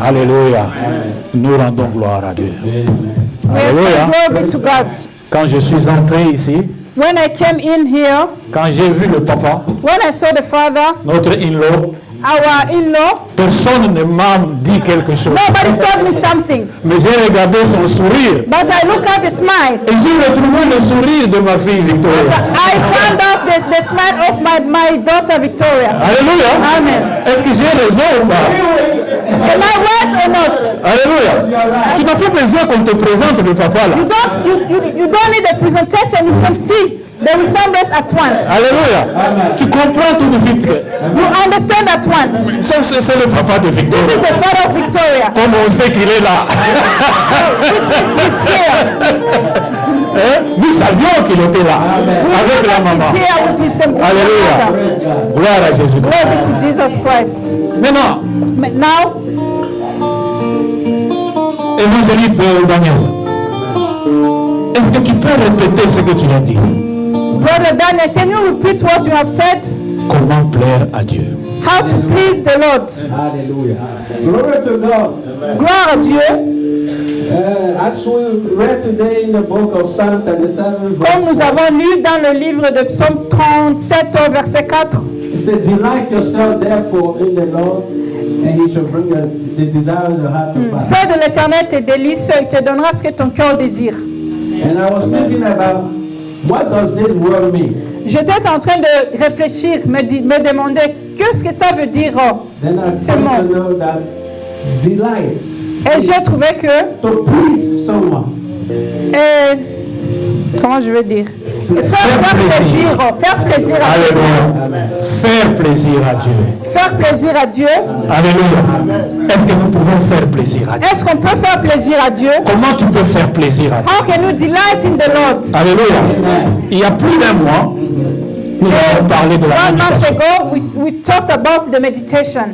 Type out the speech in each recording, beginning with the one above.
Alléluia. Nous rendons gloire à Dieu. Alléluia. Glory to God. Quand je suis entré ici, When I came in here, quand j'ai vu le papa, when I saw the father, notre in-law, our in-law, personne ne m'a dit quelque chose. nobody told me something. Mais j'ai regardé son sourire But I look at the smile. et j'ai retrouvé le sourire de ma fille Victoria. I found out the smile of my daughter Victoria. Alléluia. Amen. Est-ce que j'ai raison ou pas? Am I right or not? Alléluia. Tu n'as pas besoin qu'on te présente le papa là. You don't need a presentation. You can see the resemblance at once. Alléluia. Tu comprends tout de suite que You understand at once. c'est le papa de This Victoria. is the father of Victoria. Comme on sait qu'il est là. He's here. Hein? Nous savions qu'il était là. Avec la maman. He's here with his mother. Alléluia. Gloire à Jésus. Glory to Jesus Christ. Maintenant, But now, évangéliste Daniel, est-ce que tu peux répéter ce que tu as dit? Brother Daniel, can you repeat what you have said? Comment plaire à Dieu? How to please the Lord. Hallelujah. Glory to God. Gloire à Dieu. As we read today in the book of Psalm 37, Comme nous avons lu dans le livre de Psaume 37, verset 4, it said, delight yourself therefore in the Lord, and he shall bring the desire of your heart to pass. fais de l'Éternel tes délices, il te donnera ce que ton cœur désire. And I was thinking about, what does this word mean? J'étais en train de réfléchir, me demander qu'est-ce que ça veut dire. Then I C'est come bon. to know that delight, Et j'ai trouvé que, to please someone. comment je vais dire, faire plaisir à Dieu. Alléluia. Faire plaisir à Dieu. Faire plaisir à Dieu. Alléluia. Est-ce que nous pouvons faire plaisir à Dieu? Est-ce qu'on peut faire plaisir à Dieu? Comment tu peux faire plaisir à Dieu? How can you delight in the Lord? Alléluia. Il y a plus d'un mois, nous avons parlé de la 1 month méditation. ago, we talked about the meditation.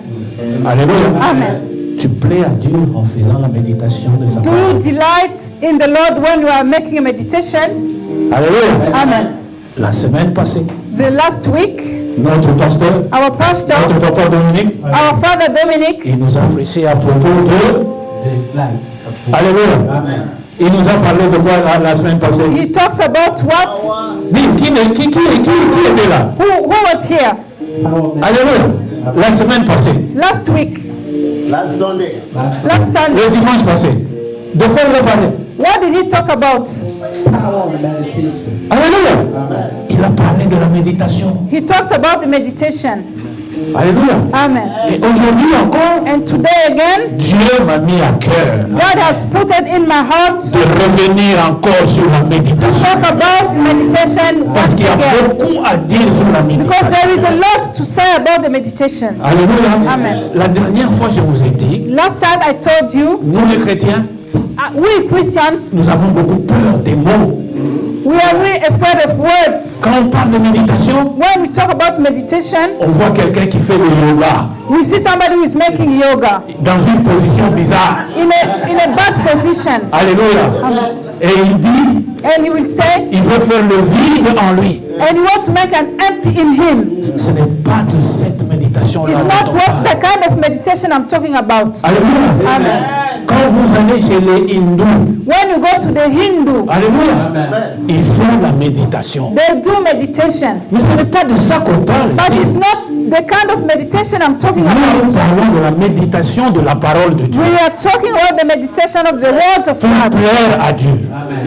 Alléluia. Amen. Tu plais à Dieu en faisant la méditation de sa Do parole. you delight in the Lord when you are making a meditation? Alléluia. Amen. La semaine passée, The last week, notre pasteur, our pastor, notre papa Dominique, our father Dominic, il nous a prêché à propos de... Delight. Alléluia. Il nous a parlé de quoi la semaine passée? he talks about what? Dis, qui était là? Who was here Alléluia. La semaine passée, last week, Last Sunday. last Sunday? le dimanche passé. De quoi il a parlé? What did he talk about? Power of meditation. Alléluia. Il a parlé de la méditation. He talked about the meditation. Alléluia. Amen. Et aujourd'hui encore, And today again, Dieu m'a mis à cœur God has put it in my heart de revenir encore sur la to méditation. talk about meditation Parce once qu'il y a again. beaucoup à dire sur la Because méditation. there is a lot to say about the meditation. Alléluia. Amen. La dernière fois, je vous ai dit, Last time I told you, nous les chrétiens, we Christians, nous avons beaucoup peur des mots. we are really afraid of words. Quand on parle de méditation, When we talk about meditation, on voit quelqu'un qui fait le yoga we see somebody who is making yoga dans une position bizarre. in a bad position. Alléluia. Et il dit, And he will say, il veut faire le vide en lui. and you want to make an empty in him. Ce n'est pas de cette méditation-là It's dont not on what the parle. kind of meditation I'm talking about. Alléluia. Amen. Quand vous allez chez les hindous, When you go to the Hindu, alléluia, ils font la méditation. they do meditation. Mais ce n'est pas de ça qu'on parle But it's ici. not the kind of meditation I'm talking Nous about. parlons de la méditation de la parole de Dieu. We are talking about the meditation of the words of Pour God. plaire à Dieu.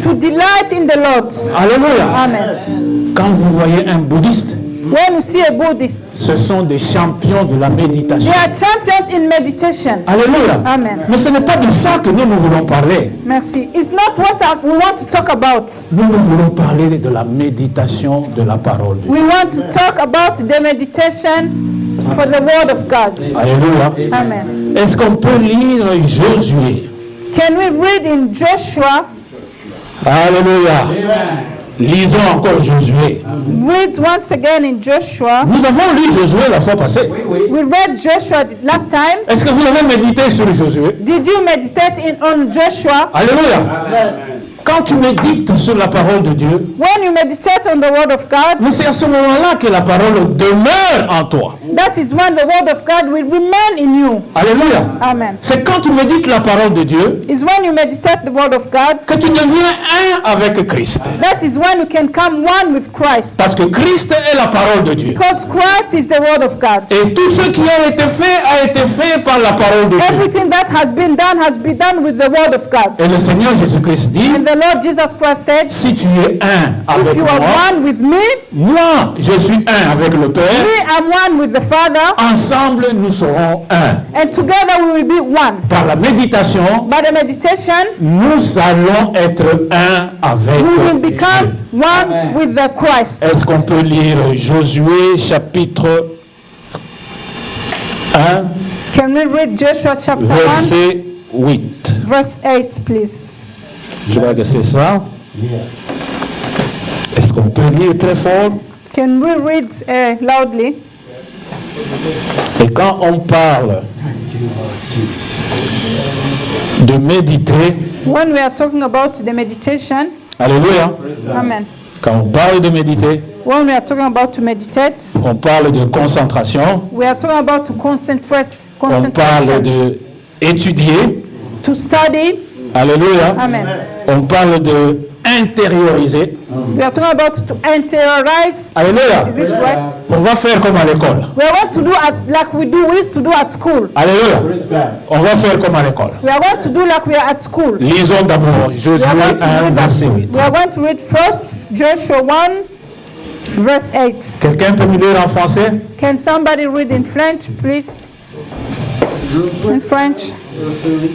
To delight in the Lord. Alléluia. Amen. Quand vous voyez un bouddhiste, When you see a Buddhist, ce sont des champions de la méditation. they are champions in meditation. Alléluia. Amen. Mais ce n'est pas de ça que nous voulons parler. Merci. It's not what we want to talk about. Nous voulons parler de la méditation de la parole de Dieu. We want to talk about the meditation for the word of God. Alléluia. Amen. Est-ce qu'on peut lire Josué? Can we read in Joshua? Alléluia. Lisons encore Josué. Read once again in Joshua. Nous avons lu Josué la fois passée. We read Joshua last time. Est-ce que vous avez médité sur Josué? Did you meditate on Joshua? Alléluia. Quand tu médites sur la parole de Dieu, when you meditate on the word of God, mais c'est à ce moment-là que la parole demeure en toi. that is when the word of God will remain in you. Alléluia. Amen. C'est quand tu médites la parole de Dieu It's when you meditate the word of God, que tu deviens un avec Christ. that is when you can come one with Christ. Parce que Christ est la parole de Dieu. Because Christ is the word of God. Et tout ce qui a été fait par la parole de Dieu. Everything that has been done with the word of God. Et le Seigneur Jésus-Christ dit, And the Lord Jesus Christ said, si tu es un if avec you moi, are one with me, moi je suis un avec le Père, me am one with the Father, ensemble nous serons un. and together we will be one. Par la méditation, By the meditation, nous allons être un avec we will Dieu. become one with the Christ. Est-ce qu'on peut lire Josué chapitre 1, Can we read Joshua chapter 1, verset 8? verse 8, please? Je crois que c'est ça. Est-ce qu'on peut lire très fort? Can we read loudly? Et quand on parle de méditer, When we are talking about the meditation, alléluia, amen. quand on parle de méditer, When we are talking about to meditate, on parle de concentration, we are talking about to concentrate, on parle concentration, de étudier, to study, alléluia, amen. on parle de intérioriser, We are talking about to interiorize, alléluia, is it right? on va faire comme à l'école, We are going to do like we used to do at school. alléluia, Praise God. on va faire comme à l'école. We are going to do like we are at school. Lisons d'abord We Josué are going to 1, read verset that. 8. We are going to read first Joshua 1, verse 8. Quelqu'un peut me lire en français? Can somebody read in French, please? In French.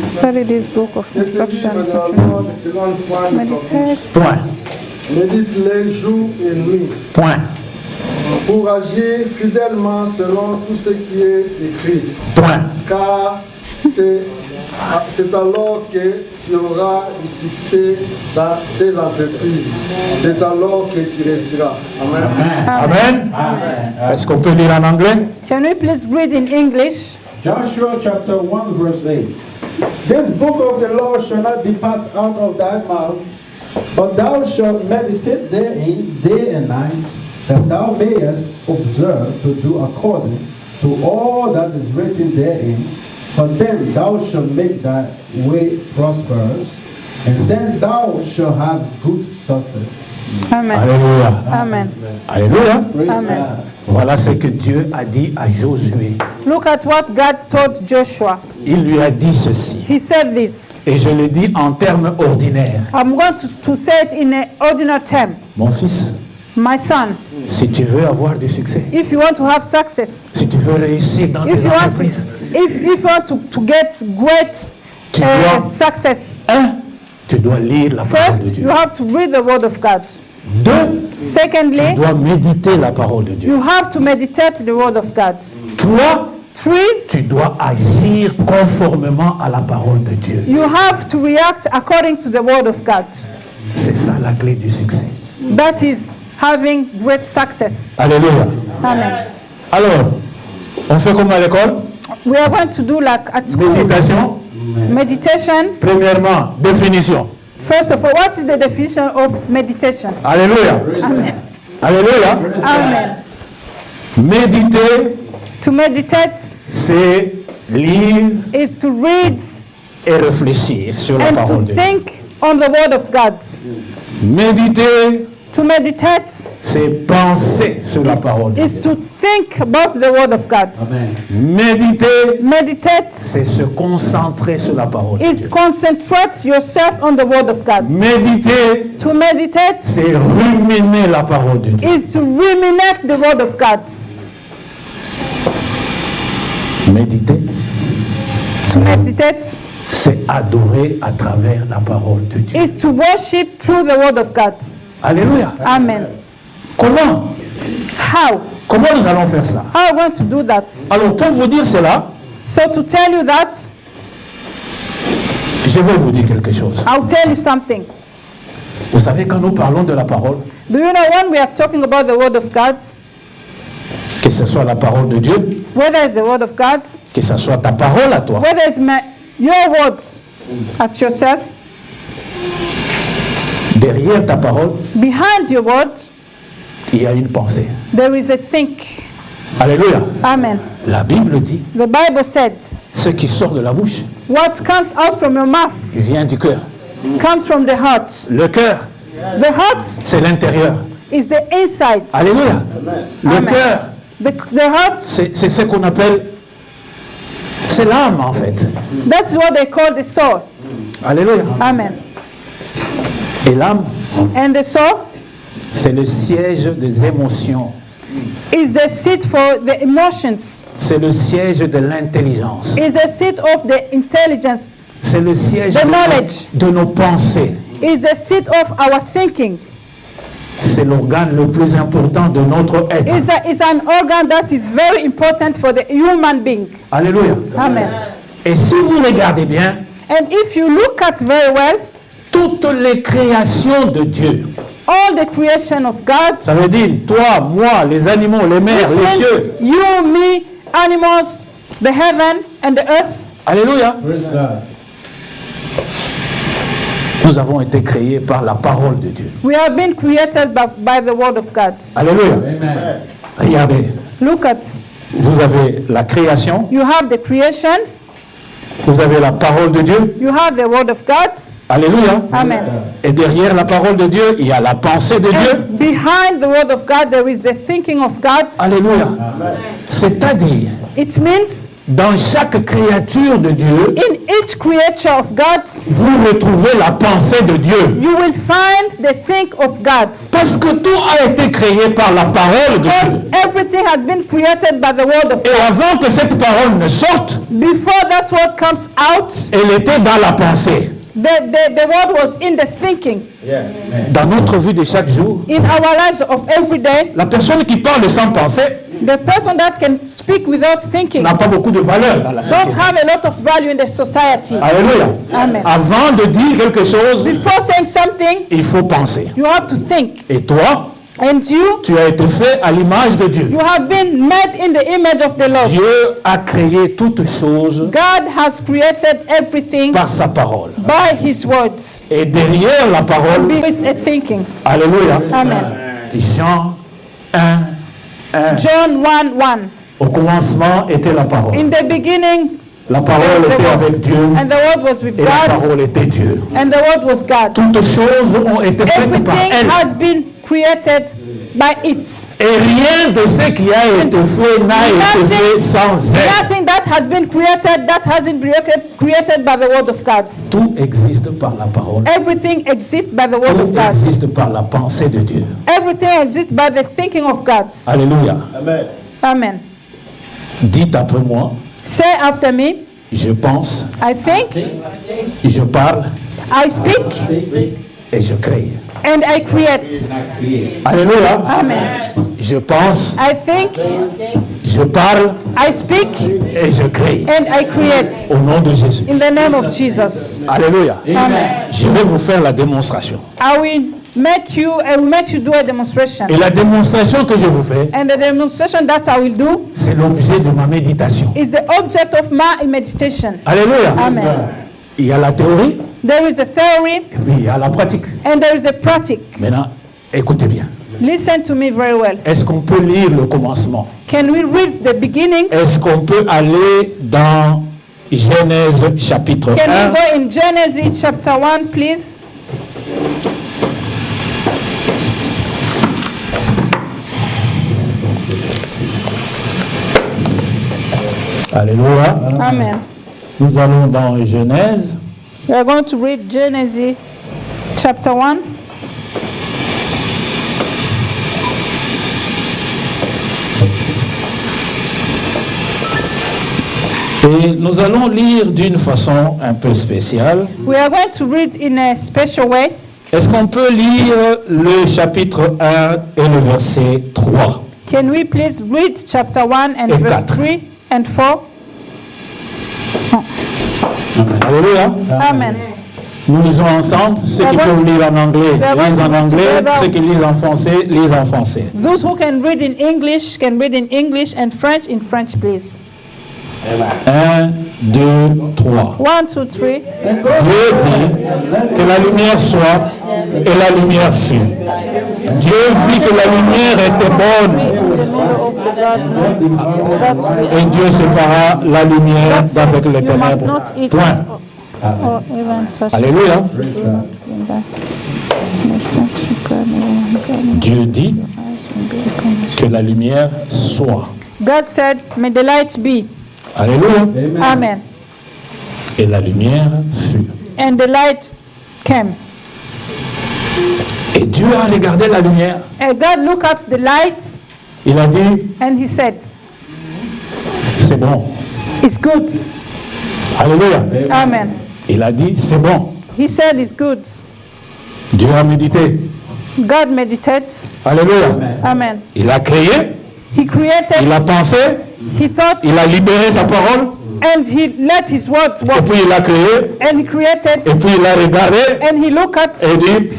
Study this book of Et ce livre instruction. de la loi ne sera point de ton Meditate. bouche. Point. Médite-les jour et nuit, Point. pour agir fidèlement selon tout ce qui est écrit. Point. Car c'est alors que tu auras du succès dans tes entreprises. C'est alors que tu réussiras. Amen. Amen. Est-ce qu'on peut lire en anglais? Can we please read in English? Joshua chapter 1 verse 8. This book of the law shall not depart out of thy mouth, but thou shalt meditate therein day and night, that thou mayest observe to do according to all that is written therein. For then thou shalt make thy way prosperous, and then thou shalt have good success. Amen. Alléluia. Amen. Alléluia. Praise Amen. God. Voilà ce que Dieu a dit à Josué. Look at what God told Joshua. Il lui a dit ceci. He said this. Et je le dis en termes ordinaires. I'm going to say it in an ordinary term. Mon fils, My son, si tu veux avoir du succès, if you want to have success, si tu veux réussir dans if tes you want, entreprises, if you want to get great Tu dois- success, tu dois lire la parole de first Dieu. you have to read the word of God. 2, Secondly, tu dois méditer la parole de Dieu. you have to meditate the word of God. 3, 3, tu dois agir conformément à la parole de Dieu. you have to react according to the word of God. C'est ça la clé du succès. That is having great success. Alléluia. Amen. Alors, on fait comme à l'école? We are going to do like at school. Méditation. Meditation. Premièrement, définition. First of all, what is the definition of meditation? Alléluia. Alléluia. Amen. Méditer, To meditate c'est lire is to read et réfléchir sur la and to parole de Dieu. think on the word of God. Méditer, To meditate c'est penser sur la parole de is Dieu. to think about the word of God. Amen. Méditer, Meditate c'est se concentrer sur la parole de is Dieu. concentrate yourself on the word of God. Méditer, To meditate c'est ruminer la parole de Dieu. is to ruminate the word of God. Méditer, To meditate c'est adorer à travers la parole de Dieu. is to worship through the word of God. Alléluia. Amen. Comment? How? Comment nous allons faire ça? How are we going to do that? Alors, pour vous dire cela, So to tell you that, je vais vous dire quelque chose. I'll tell you something. Vous savez, quand nous parlons de la parole, Do you know when we are talking about the word of God, que ce soit la parole de Dieu, whether it's the word of God, que ce soit ta parole à toi, whether it's your words at yourself, Derrière ta parole, Behind your word, il y a une pensée. there is a think. Alléluia. Amen. La Bible dit, The Bible said, ce qui sort de la bouche what comes out from your mouth vient du cœur. comes from the heart. Le cœur, The heart c'est l'intérieur. is the inside. Alléluia. Le Amen. cœur, The heart, c'est ce qu'on appelle, c'est l'âme en fait. that's what they call the soul. Alléluia. Amen. Et l'âme, And the soul c'est le siège des émotions. is the seat for the emotions, C'est le siège de l'intelligence. is the seat of the intelligence, C'est le siège The de knowledge. de nos pensées. is the seat of our thinking. C'est l'organe le plus important de notre être. Is an organ that is very important for the human being. Alléluia. Amen. Et si vous regardez bien, And if you look at very well, toutes les créations de Dieu, all the creation of God, ça veut dire toi, moi, les animaux, les mers, which les means cieux. you, me, animals, the heaven and the earth, Alléluia. Praise God. Nous avons été créés par la parole de Dieu. we have been created by the word of God. Alléluia. Amen. Regardez, Look at, vous avez la création, you have the creation, vous avez la parole de Dieu. you have the word of God. Alléluia. Amen. Et derrière la parole de Dieu, il y a la pensée de Dieu. And behind the word of God, there is the thinking of God. Alléluia. C'est-à-dire, It means dans chaque créature de Dieu, in each creature of God, vous retrouvez la pensée de Dieu. you will find the think of God. Parce que tout a été créé par la parole de Because Dieu. everything has been created by the word of Et God. avant que cette parole ne sorte, Before that word comes out, elle était dans la pensée. the word was in the thinking. Yeah. Amen. Dans notre vie de chaque jour, In our lives of every day, la personne qui parle sans penser the person that can speak without thinking n'a pas beaucoup de valeur dans la don't société. have a lot of value in the society. Alléluia. Amen. Avant de dire quelque chose, Before saying something, il faut penser. you have to think. Et toi, And you, tu as été fait à l'image de Dieu. you have been made in the image of the Lord. Dieu a créé toutes choses God has created everything par sa parole. by His words. Et derrière la parole, With a thinking. alléluia, Amen. Jean 1, 1. John 1:1. Au commencement était la parole. In the beginning, La parole there was était the avec word, Dieu and the word was with et la God, parole était Dieu. and the word was God. Toutes choses ont été faites par Everything elle. has been created by it. Et rien de ce qui a été fait n'a été fait sans elle. Nothing that has been created that hasn't been created by the word of God. Tout existe par la parole. Everything exists by the word Tout of God. existe par la pensée de Dieu. Everything exists by the thinking of God. Alléluia. Amen. Amen. Dites après moi, Say after me, je pense, I think, je parle I speak, et je crée. and I create. Alléluia. Amen. Je pense, I think, je parle I speak, et je crée. and I create. Au nom de Jésus. In the name of Jesus. Alléluia. Amen. Je vais vous faire la démonstration. I will make you do a demonstration. Et la démonstration que je vous fais, And the demonstration that I will do c'est l'objet de ma méditation. is the object of my meditation. Alléluia. Amen. Il y a la théorie There is the theory et puis il y a la pratique. and there is the practice. Maintenant, écoutez bien. Listen to me very well. Est-ce qu'on peut lire le commencement? Can we read the beginning? Est-ce qu'on peut aller dans Genèse chapitre Can 1? we go in Genesis chapter 1, please? Alléluia. Amen. Nous allons dans Genèse We are going to read Genesis chapter 1. et nous allons lire d'une façon un peu spéciale. We are going to read in a special way. Est-ce qu'on peut lire le chapitre 1 et le verset 3? Can we please read chapter 1 and Et verse 4. 3 and 4? Alléluia. Amen. Nous lisons ensemble. Ceux qui peuvent lire en anglais, lisent en anglais. Ceux qui lisent en français, lisent en français. Those who can read in English can read in English and French in French, please. 1, 2, 3. 1, 2, 3. Dieu dit que la lumière soit et la lumière fut. Dieu vit que la lumière était bonne et Dieu sépara la lumière d'avec les ténèbres. Point. Alléluia. Dieu dit que la lumière soit. God said, may the light be. Alléluia. Amen. Et la lumière fut. And the light came. Et Dieu a regardé la lumière. And God looked at the light Il a dit, and he said, c'est bon. it's good. Alléluia. Amen. Il a dit, c'est bon. He said it's good. Dieu a médité. God meditates. Alléluia. Amen. Il a créé, He created, il a pensé, he thought, il a libéré sa parole, and he let his words et work. puis il a créé, And he created, et puis il a regardé, and he looked at, et dit,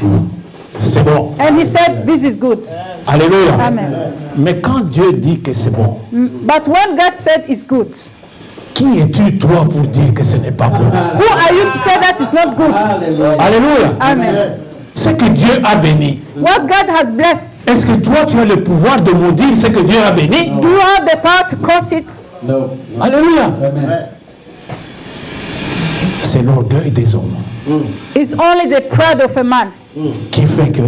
c'est bon. and he said, this is good. Alléluia. Amen. Mais quand Dieu dit que c'est bon, But when God said it's good, qui es-tu toi pour dire que ce n'est pas bon? who are you to say that it's not good? Alléluia. Amen. C'est que Dieu a béni. What God has blessed, Est-ce que toi tu as le pouvoir de maudire ce que Dieu a béni? do you have the power to curse it? No. Alléluia. Amen. C'est l'orgueil des hommes It's only the pride of a man. qui fait que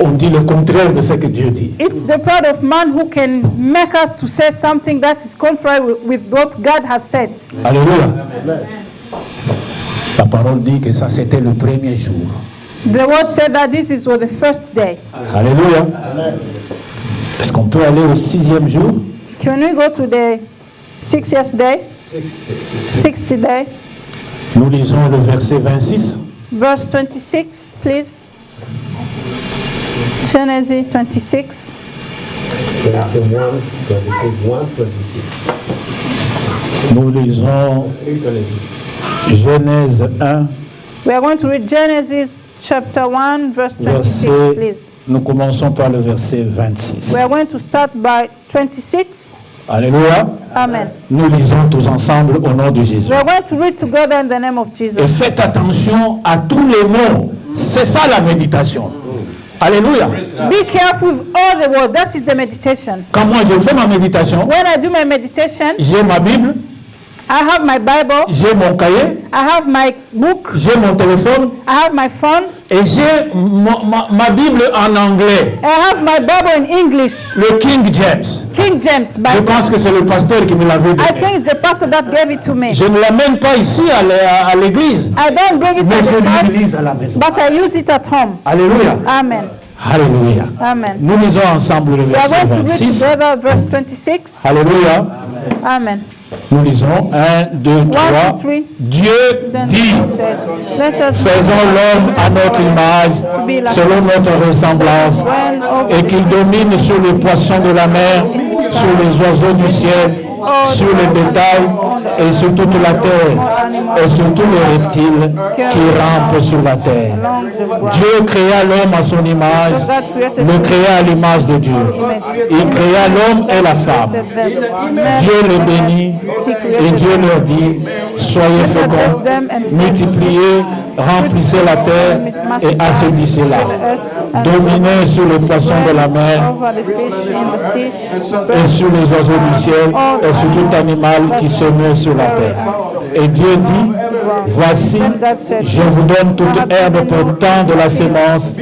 on dit le contraire de ce que Dieu dit. It's the pride of man who can make us to say something that is contrary with what God has said. Alléluia. La parole dit que ça c'était le premier jour. The word said that this is for the first day. Alléluia. Est-ce qu'on peut aller au 6e jour? Can we go to the 60th day? 60th day. Nous lisons le verset 26. Verse 26, please. Genesis 26. 21, 26, 1, 26. Nous lisons Genèse 1, We are going to read Genesis chapter 1, verse 26, verset. please. Nous commençons par le verset 26. We are going to start by 26. Alléluia. Amen. Nous lisons tous ensemble au nom de Jésus. We are going to read together in the name of Et Jesus. faites attention à tous les mots. C'est ça la méditation. Alléluia. Be careful with all the words. That is the meditation. Quand moi je fais ma méditation, When I do my meditation, j'ai ma Bible, I have my Bible, j'ai mon cahier, I have my book, j'ai mon téléphone I have my phone, et j'ai ma Bible en anglais, I have my Bible in English, le King James. King James Je Bible. pense que c'est le pasteur qui me l'avait I donné. think it's the pastor that gave it to me. Je ne l'amène pas ici à l'église, I don't bring it mais to je the church, l'utilise à la maison. but I use it at home. Alléluia. Amen. Alléluia. Amen. Nous lisons ensemble le We are verset going to read 26. together verse 26. Alléluia. Amen. Nous lisons 1, 2, 1, 3. 2, 3. Dieu Then dit, he said, let us faisons l'homme à notre image, selon notre ressemblance, when of et qu'il domine sur les poissons de la mer, sur les oiseaux du ciel, sur les bétails et sur toute la terre, et sur tous les reptiles qui rampent sur la terre. along the ground. Dieu créa l'homme à son image, God created le créa à l'image de Dieu. Il créa l'homme et la femme. them. Dieu les bénit et Dieu leur dit, soyez féconds, multipliez, remplissez la terre et assainissez-la. Dominez sur les poissons de la mer Over the fish in the sea, et sur les oiseaux du ciel et sur tout animal qui se meut sur la terre. Et Dieu dit, voici, je vous donne toute herbe portant de la sémence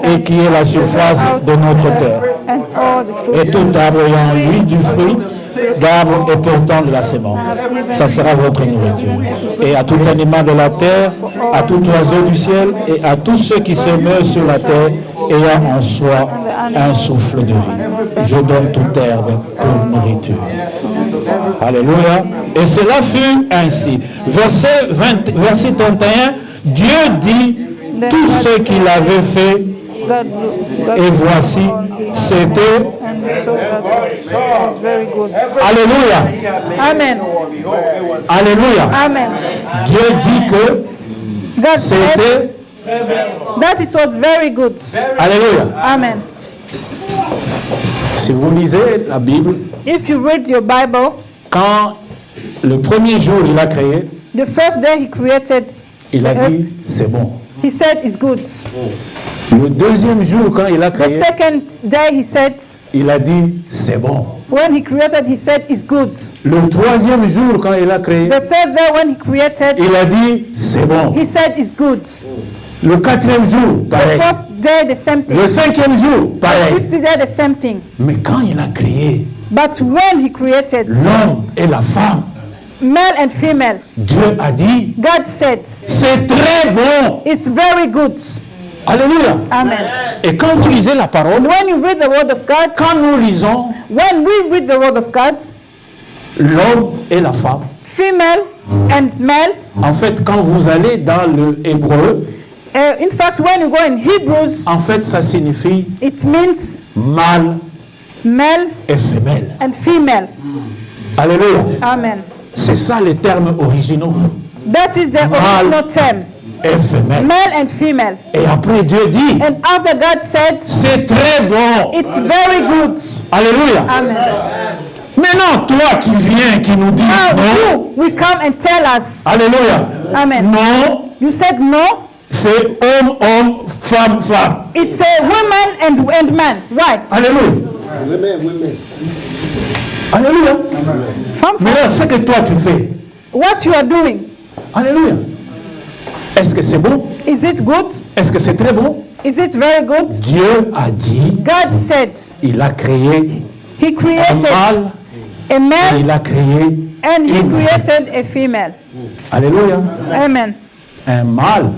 et qui est la surface de notre terre. and all the fruit. Et tout arbre ayant lui du fruit, d'arbre et portant de la sémence. Ça sera votre nourriture. Et à tout animal de la terre, à tout oiseau du ciel et à tous ceux qui se meurent sur la terre, ayant en soi un souffle de vie. Je donne toute herbe pour nourriture. Alléluia. Et cela fut ainsi. Verset 31, Dieu dit tout ce qu'il avait fait, God et voici, c'était. and so that was very good. Alléluia. Amen. Alléluia. Amen. Dieu dit que God said c'était. that it was very good. Alléluia. Amen. Si vous lisez la Bible, If you read your Bible, quand le premier jour il a créé, the first day he created, il a dit c'est bon. He said it's good. Le deuxième jour, quand il a The créé, second day he said, il a dit c'est bon. when he created, he said it's good. Le troisième jour, quand il a créé, The third day when he created, il a dit c'est bon. he said it's good. Le quatrième jour, The pareil. fourth day, the same thing. Le cinquième jour, The pareil. fifth day, the same thing. Mais quand il a créé But when he created l'homme et la femme, male and female, Dieu a dit God said c'est très bon. it's very good. Alléluia. Amen. Et quand vous lisez la parole, When you read the word of God, quand nous lisons when we read the word of God, l'homme et la femme, female and male, en fait, quand vous allez dans le hébreu, in fact, when you go in Hebrews, en fait, ça signifie it means mâle male et femelle. and female. Alléluia. Amen. C'est ça les termes originaux. That is the original term, Et femelle. male and female. Et après Dieu dit, And after God said, c'est très bon. it's very good. Alléluia. Amen. Maintenant, toi qui viens, qui nous dis Now non. you will come and tell us. Alléluia. Amen. Non, You said no. c'est homme, homme, femme, femme. It's a woman and man. Why? Alléluia. Women. Alléluia. From Maintenant, ce que toi tu fais. what you are doing, Alléluia. Est-ce que c'est bon? is it good? Est-ce que c'est très bon? Is it very good? Dieu a dit, God said il a créé he un created mâle a et man il a créé and he une femme. created a female. Alléluia. Amen. Un mâle,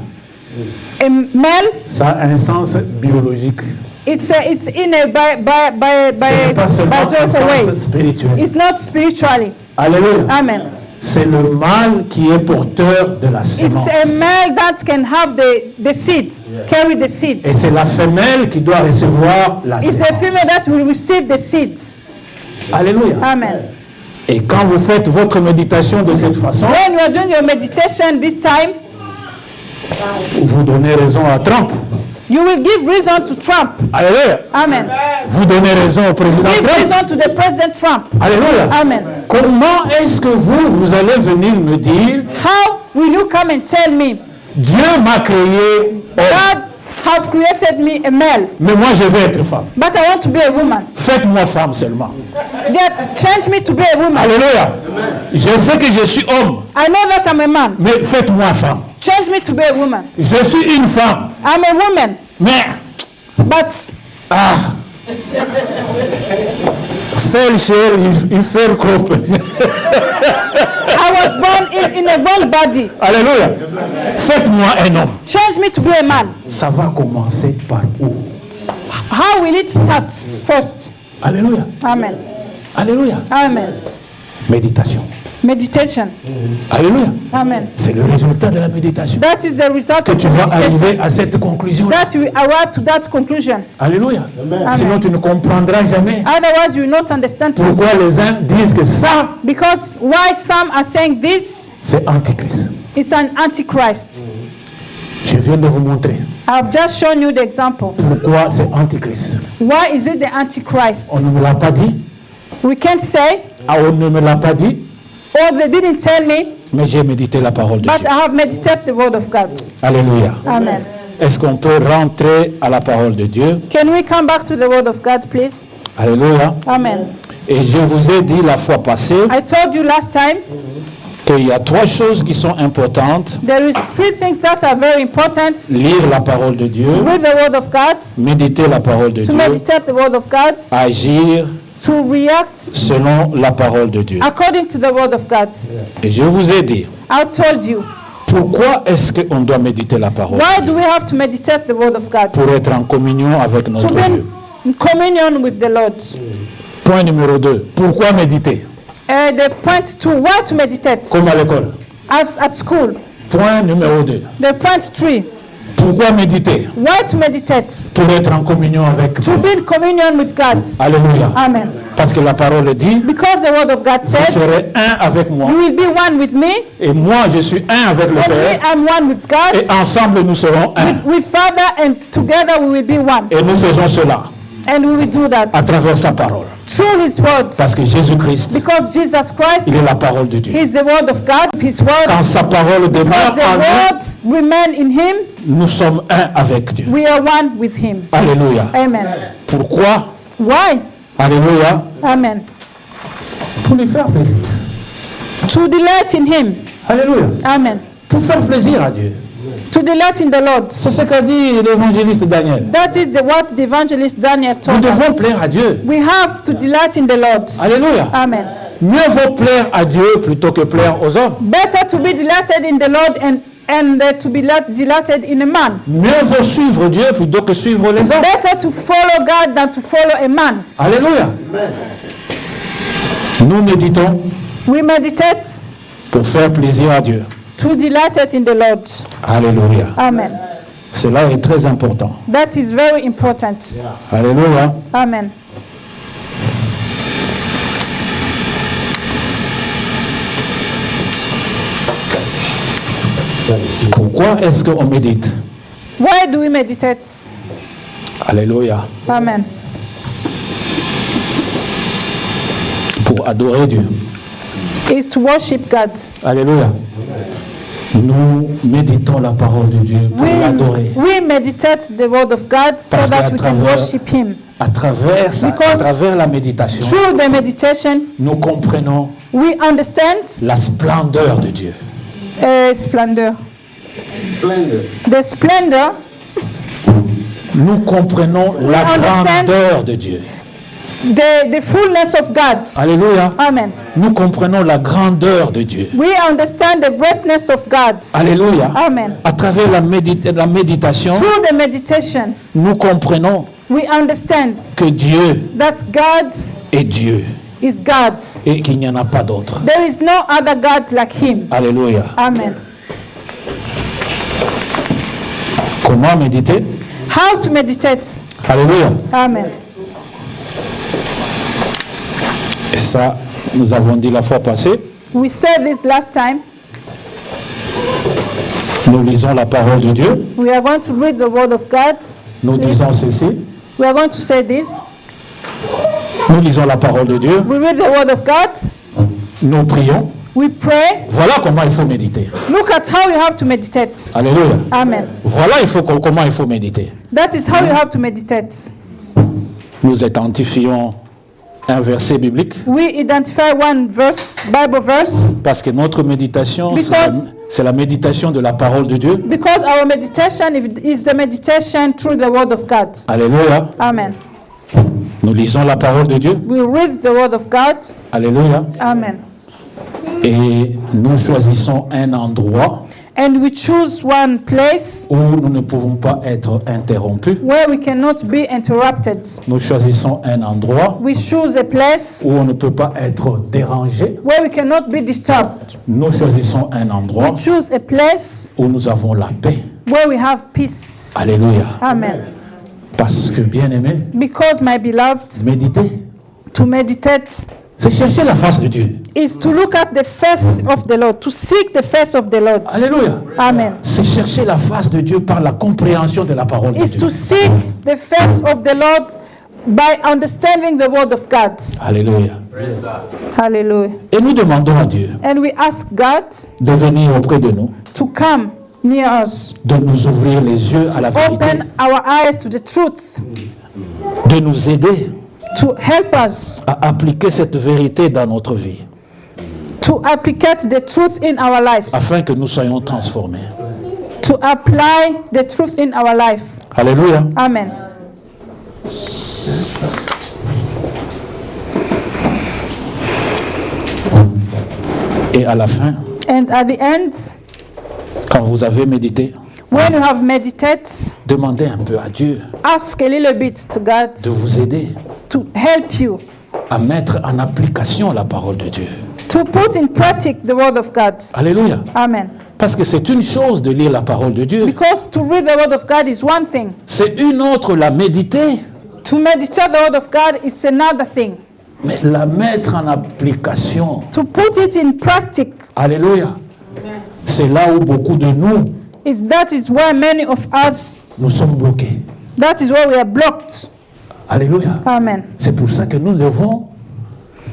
A male, ça a un sens biologique. it's in a Ce n'est pas seulement un biological way. sens spirituel. It's not spiritually. Alléluia. Amen. C'est le mâle qui est porteur de la It's sémence. a male that can have the seed, carry the seed. Et c'est la femelle qui doit recevoir la It's the sémence. female that will receive the seed. Alléluia. Amen. Et quand vous faites votre méditation de cette façon, When you are doing your meditation this time, vous donnez raison à Trump. you will give reason to Trump. Alléluia. Amen. Vous donnez raison au président Give Trump. reason to the President Trump. Alléluia. Amen. Comment est-ce que vous allez venir me dire, How will you come and tell me, Dieu m'a créé homme, God have created me a male, mais moi je veux être femme. but I want to be a woman? Faites-moi femme seulement. Yet change me to be a woman. Alléluia. Je sais que je suis homme, I know that I'm a man. mais faites-moi femme. Change me to be a woman. Je suis une femme, I'm a woman, mais but Fel chair, il fait crope. I was born in a wrong body. Alléluia. Faites-moi un homme. Change me to be a man. Ça va commencer par où? How will it start first? Alléluia. Amen. Alléluia. Amen. Méditation. Meditation. Alléluia. Amen. C'est le résultat de la méditation That is the result que of tu vas meditation. arriver à cette conclusion. That you arrive to that conclusion. Alléluia. Amen. Sinon, tu ne comprendras jamais Otherwise, you will not understand. pourquoi les uns disent que ça, Because why some are saying this c'est Antichrist. is an antichrist. Je viens de vous montrer I've just shown you the example. pourquoi c'est Antichrist. Why is it the antichrist? On ne me l'a pas dit. We can't say, On ne me l'a pas dit. or they didn't tell me, Mais j'ai médité la parole de but Dieu. I have meditated the word of God. Alléluia. Amen. Est-ce qu'on peut rentrer à la parole de Dieu? Can we come back to the word of God, please? Alléluia. Amen. Et je vous ai dit la fois passée I told you last time qu'il y a trois choses qui sont importantes. there is three things that are very important. Lire la parole de Dieu, Read the word of God, méditer la parole de to Dieu, meditate the word of God, agir to react selon la parole de Dieu. according to the word of God. Et je vous ai dit, I told you. pourquoi est-ce qu'on doit méditer la parole Why de do Dieu? we have to meditate the word of God? Pour être en communion avec To notre be Dieu. in communion with the Lord. Point numéro 2. Pourquoi méditer? The point two, why to meditate? Comme à l'école. As at school. Point numéro 2. The point three, Pourquoi méditer? why to meditate? Pour être en communion avec To Dieu. be in communion with God. Alléluia. Amen. Parce que la parole dit, Because the word of God vous said, serez un avec moi. you will be one with me, Et moi, je suis un avec le and me, Père. I'm one with God. Et ensemble, nous serons un. With Father, and together we will be one. Et nous faisons cela And we will do à that travers sa parole. through His words. Parce que Jésus-Christ, Because Jesus Christ il est la parole de Dieu. is the word of God, His word. Quand sa parole demeure Because the en nous, word remain in Him, nous sommes un avec Dieu. We are one with Him. Alléluia. Amen. Pourquoi? Why? Alléluia. Amen. Pour lui faire plaisir. To delight in Him. Alléluia. Amen. Pour faire plaisir à Dieu. To delight in the Lord. C'est ce qu'a dit l'évangéliste Daniel. That is what the evangelist Daniel Nous told devons us. plaire à Dieu. We have to delight in the Lord. Alléluia. Amen. Mieux vaut plaire à Dieu plutôt que plaire aux hommes. Better to be delighted in the Lord and to be delighted in a man. Mieux vaut suivre Dieu plutôt que suivre les hommes. Better to follow God than to follow a man. Alléluia. Nous méditons We meditate pour faire plaisir à Dieu. to delight in the Lord. Alléluia. Amen. Cela est très important. That is very important. Alléluia. Amen. Pourquoi est-ce qu'on médite? Why do we meditate? Alléluia. Amen. Pour adorer Dieu. Is to worship God. Alléluia. Nous méditons la parole de Dieu pour l'adorer. We meditate the word of God so Parce that qu'à we can travers- worship Him. À travers la méditation, Through the meditation, nous comprenons we understand la splendeur de Dieu. splendor. Splendor. The splendor, Nous comprenons la understand- grandeur de Dieu. the fullness of God. Alléluia. Amen. Nous comprenons la grandeur de Dieu. We understand the greatness of God. Alléluia. Amen. À travers la méditation, Through the meditation, nous comprenons we understand que Dieu that God est Dieu is God. et qu'il n'y en a pas d'autre. There is no other God like Him. Alléluia. Amen. Comment méditer? How to meditate? Alléluia. Amen. Et ça, nous avons dit la fois passée, We said this last time. nous lisons la parole de Dieu, We are going to read the Word of God. nous disons ceci, We are going to say this. nous lisons la parole de Dieu, We read the Word of God. nous prions. We pray. Voilà comment il faut méditer. Look at how you have to meditate. Alléluia. Amen. Voilà comment il faut méditer. That is how you have to meditate. Nous identifions un verset biblique We identify one verse, Bible verse, parce que notre méditation, Because- c'est la méditation de la parole de Dieu. because our meditation is the meditation through the Word of God. Alléluia. Amen. Nous lisons la parole de Dieu. We read the Word of God. Alléluia. Amen. Et nous choisissons un endroit And we choose one place où nous ne pouvons pas être interrompus. where we cannot be interrupted. Nous choisissons un endroit We choose a place où on ne peut pas être dérangé. where we cannot be disturbed. Nous choisissons un endroit We choose a place où nous avons la paix. where we have peace. Alléluia. Amen. Parce que, bien aimé, Because, my beloved, méditer, to meditate c'est chercher la face de Dieu. is to look at the face of the Lord, to seek the face of the Lord. Alléluia. Amen. C'est chercher la face de Dieu par la compréhension de la parole de Is Dieu. to seek the face of the Lord by understanding the word of God. Alléluia. Hallelujah. Et nous demandons à Dieu And we ask God de venir auprès de nous, to come near us, de nous ouvrir les yeux à la vérité, open our eyes to the truth, de nous aider to help us à appliquer cette vérité dans notre vie, to applicate the truth in our lives, afin que nous soyons transformés. to apply the truth in our life. Alléluia. Amen. Et à la fin, And at the end, quand vous avez médité, when you have meditated, demandez un peu à Dieu ask a little bit to God de vous aider to help you à mettre en application la parole de Dieu. to put in practice the word of God. Alléluia. Amen. Parce que c'est une chose de lire la parole de Dieu. Because to read the word of God is one thing. C'est une autre la méditer, To meditate the word of God is another thing. mais la mettre en application. To put it in practice, Alléluia. C'est là où beaucoup de nous, that is where many of us, nous sommes bloqués. that is where we are blocked. Alléluia. Amen. C'est pour ça que nous devons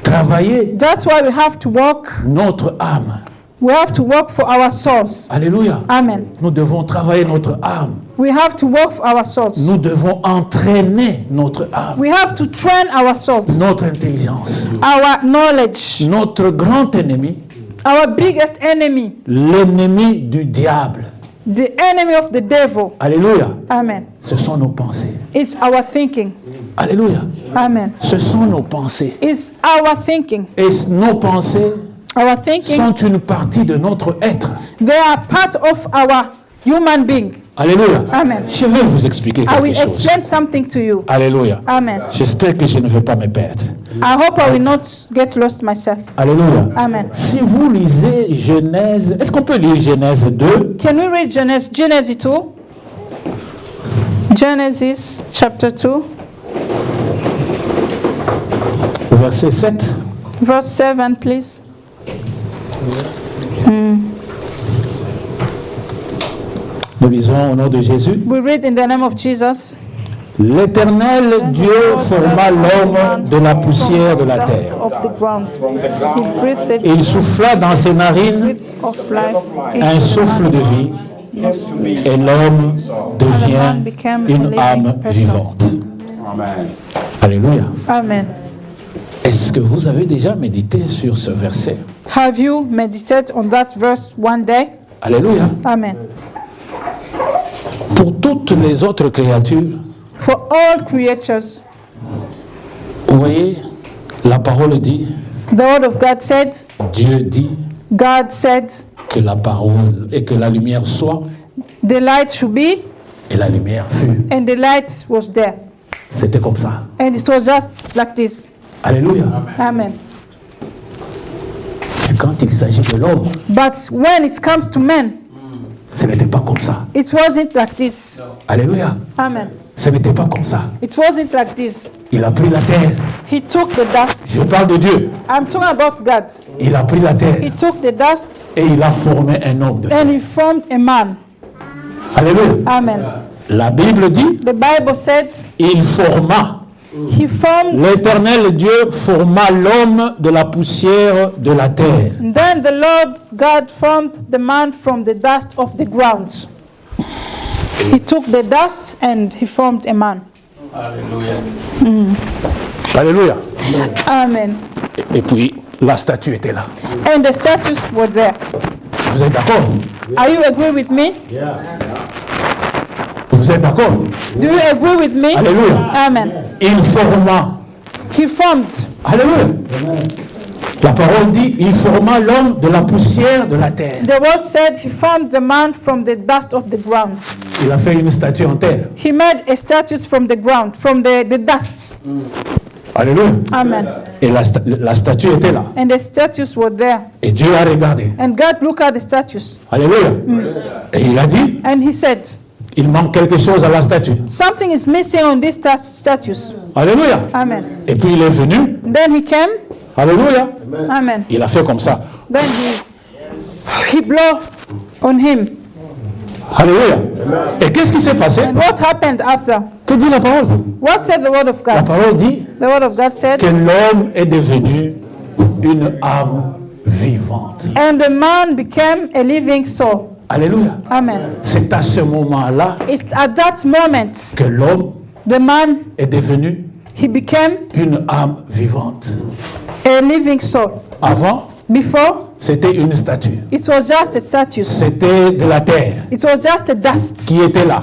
travailler That's why we have to work notre âme We have to work for our souls. Alléluia. Amen. Nous devons travailler notre âme. We have to work for our souls. Nous devons entraîner notre âme, We have to train our souls, notre intelligence. our knowledge. Notre grand ennemi, Our biggest enemy, l'ennemi du diable. the enemy of the devil. Alléluia. Amen. Ce sont nos pensées. It's our thinking. Alléluia. Amen. Ce sont nos pensées. It's our thinking. Et nos pensées Our thinking, sont une partie de notre être. they are part of our human being. Alléluia. Amen. Je vais vous expliquer I quelque will chose. explain something to you. Alléluia. Amen. J'espère que je ne vais pas me perdre. I hope I will not get lost myself. Alléluia. Amen. Si vous lisez Genèse, est-ce qu'on peut lire Genèse 2? Can we read Genesis 2? Genesis chapter 2, Verset 7. verse 7, please. Nous lisons au nom de Jésus. We read in the name of Jesus. L'Éternel Dieu forma l'homme de la poussière de la Dust terre. of the ground. He breathed Et il souffla dans ses narines breath of life un into souffle de vie, et l'homme devient une âme vivante. Alléluia. Amen. Est-ce que vous avez déjà médité sur ce verset? Have you meditated on that verse one day? Alléluia. Amen. Pour toutes les autres créatures, For all creatures, vous voyez, la parole dit, the word of God said, Dieu dit God said, que la parole et que la lumière soit, the light should be, et la lumière fut. and the light was there. C'était comme ça. And it was just like this. Alléluia. Amen. Et quand il s'agit de l'homme, But when it comes to men, ce n'était pas comme ça. it wasn't like this. Alléluia. Amen. Ce n'était pas comme ça. It wasn't like this. Il a pris la terre. He took the dust. Je parle de Dieu. I'm talking about God. Il a pris la He terre took the dust et il a formé un homme de terre. and he formed a man. Alléluia. Amen. La Bible dit, The Bible said il forma. he formed, L'Éternel Dieu forma l'homme de la poussière de la terre. then the Lord God formed the man from the dust of the ground. He took the dust and he formed a man. Alléluia. Amen. Et puis, la statue était là. And the statues were there. Vous êtes d'accord? Are you agree with me? Vous êtes d'accord? Do you agree with me? Alléluia. Amen. Il forma. He formed. Alléluia. La parole dit, il forma l'homme de la poussière de la terre. The word said he formed the man from the dust of the ground. Il a fait une statue en terre. He made a statue from the ground, from the dust. Alléluia. Amen. Et la statue était là. And the statues were there. Et Dieu a regardé. And God looked at the statues. Alléluia. Et il a dit, And he said, il manque quelque chose à la statue. something is missing on these statues. Alléluia. Amen. Et puis il est venu. Then he came. Alléluia. Amen. Il a fait comme ça. Then he blew on him. Alléluia. Et qu'est-ce qui s'est passé? And what happened after? Que dit la parole? What said the word of La God? parole dit The word of God said, que l'homme est devenu une âme vivante. and the man became a living soul. Alléluia. Amen. C'est à ce moment-là It's at that moment que l'homme the man, est devenu he became une âme vivante. a living soul. Avant, Before, c'était une statue. it was just a statue. C'était de la terre It was just a dust qui était là,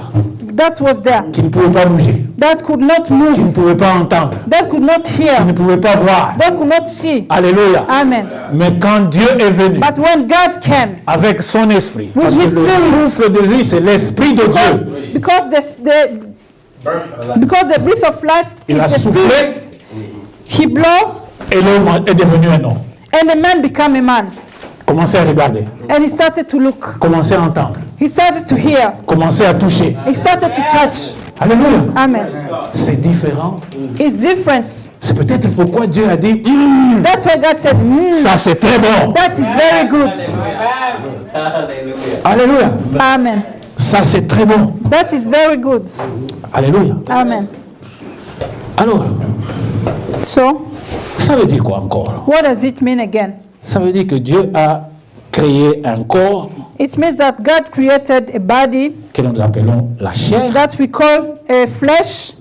that was there, qui ne pouvait pas bouger, that could not qui ne move, pouvait pas entendre, that could not qui ne hear, pouvait pas voir. that could not see. Alléluia. Amen. Mais quand Dieu est venu But when God came, avec son esprit, With parce que his le spirit. souffle de vie, c'est l'esprit de Dieu. because the breath of life Il a is the soufflé spirit, he blows, et l'homme est devenu un homme. and the man became a man. Commencez à regarder, And he started to look. commencez à entendre, He started to hear. commencez à toucher. He started to touch. Alléluia. Amen. C'est différent. It's different. C'est peut-être pourquoi Dieu a dit, That's why God said, ça c'est très bon. that is very good. Alléluia. Amen. Ça c'est très bon. That is very good. Alléluia. Amen. Alors, So, ça veut dire quoi encore? what does it mean again? Ça veut dire que Dieu a créé un corps It means that God created a body que nous appelons la chair. that we call a flesh.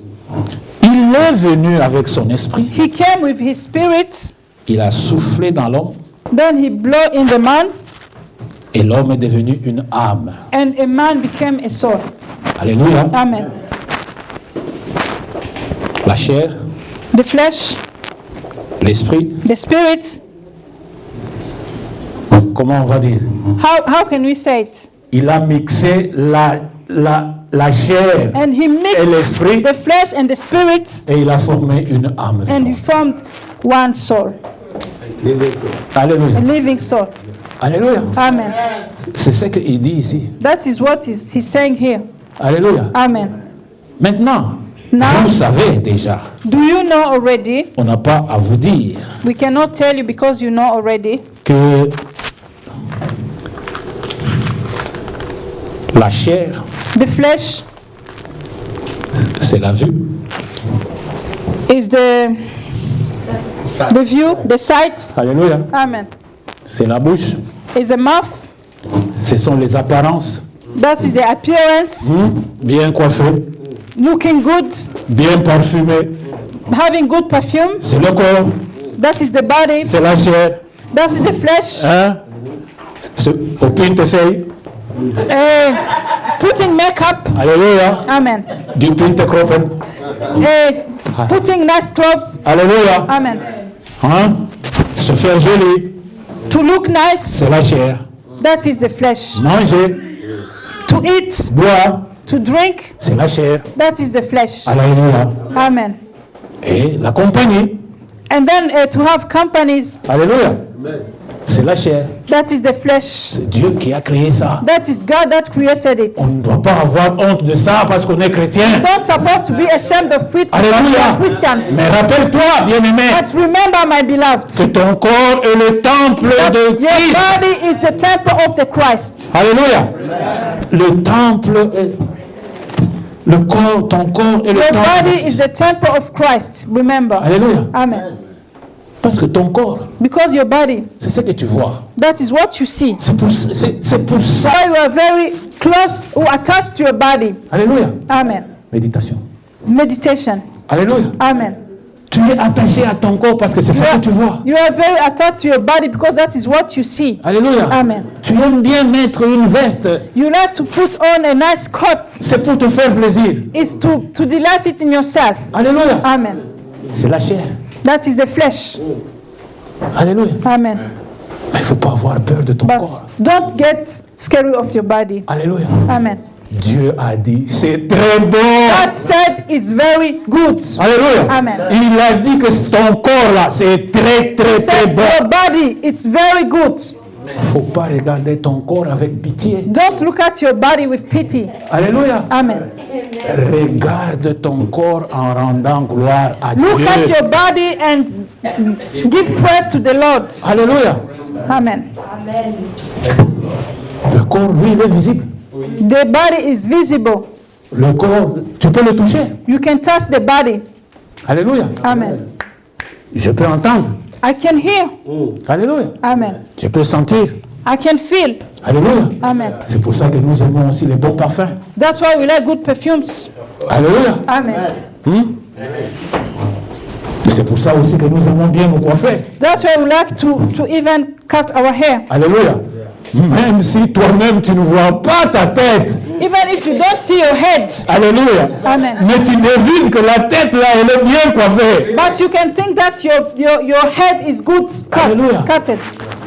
Il est venu avec son esprit. He came with his spirit, Il a soufflé dans l'homme then he blew in the man, et l'homme est devenu une âme. and a man became a soul. Alléluia. Amen. La chair, The flesh, l'esprit, the spirit, comment on va dire? how can we say it? Il a mixé la chair And he et mixed l'esprit the flesh and the spirit, et il a formé une âme. and he formed one soul, Alléluia. a living soul. Alléluia. Amen. C'est ce qu'il dit ici. That is what he's saying here. Alléluia. Amen. Maintenant, Now, vous savez déjà, do you know already? on n'a pas à vous dire We cannot tell you because you know already que la chair, the flesh c'est la vue, is the view, the sight. alléluia, Amen. c'est la bouche, Is the mouth. ce sont les apparences, That is the appearance, bien coiffé, looking good, bien parfumé, having good perfume. c'est le corps, That is the body. c'est la chair, That is the flesh. hein? Au pinteseil, Putting makeup. alléluia, Amen. du pintekroppen, Putting nice clothes. alléluia, Amen. hein? Se faire joli, To look nice. c'est la chair, That is the flesh. manger, To eat. boire, To drink. c'est la chair, That is the flesh. alléluia, Amen. et la compagnie, And then to have companies. alléluia, c'est la chair, That is the flesh. c'est Dieu qui a créé ça. That is God that created it. On ne doit pas avoir honte de ça parce qu'on est chrétien. Don't supposed to be ashamed of it because we Alléluia. are Christians. Mais rappelle-toi, bien-aimé, But remember, my beloved, que ton corps est le temple de your Christ. body is the temple of the Christ. Alléluia. Le temple est... Le corps, ton corps est le Your temple. body is the temple of Christ. Remember. Alléluia. Amen. Parce que ton corps, Because your body, c'est ce que tu vois. that is what you see. C'est pour ça. Why you are very close or attached to your body. Alléluia. Amen. Méditation. Meditation. Alléluia. Amen. Tu es attaché à ton corps parce que c'est ça que tu vois. You are very attached to your body because that is what you see. Alléluia. Amen. Tu aimes bien mettre une veste. You like to put on a nice coat. C'est pour te faire plaisir. It's to delight it in yourself. Alléluia. Amen. C'est la chair. That is the flesh. Alléluia. Amen. Mais il ne faut pas avoir peur de ton But corps. don't get scary of your body. Alléluia. Amen. Dieu a dit, c'est très bon. God said it's very good. Alléluia. Amen. Il a dit que ton corps là, c'est très très très Said bon. your body, it's very good. Il ne faut pas regarder ton corps avec pitié. Don't look at your body with pity. Alléluia. Amen. Regarde ton corps en rendant gloire à Look Dieu. at your body and give praise to the Lord. Alléluia. Amen. Le corps, lui, il est visible. The body is visible. Le corps, tu peux le toucher. You can touch the body. Alléluia. Amen. Je peux entendre. I can hear. Alléluia. Amen. Je peux sentir. I can feel. Alléluia. Amen. C'est pour ça que nous aimons aussi les bons parfums. That's why we like good perfumes. Alléluia. Amen. C'est pour ça aussi que nous aimons bien nous coiffer. That's why we like to even cut our hair. Alléluia. Même si toi-même tu ne vois pas ta tête. Even if you don't see your head. Alléluia. Amen. Mais tu devines que la tête là, elle est bien coiffée. But you can think that your head is good Hallelujah. cutted.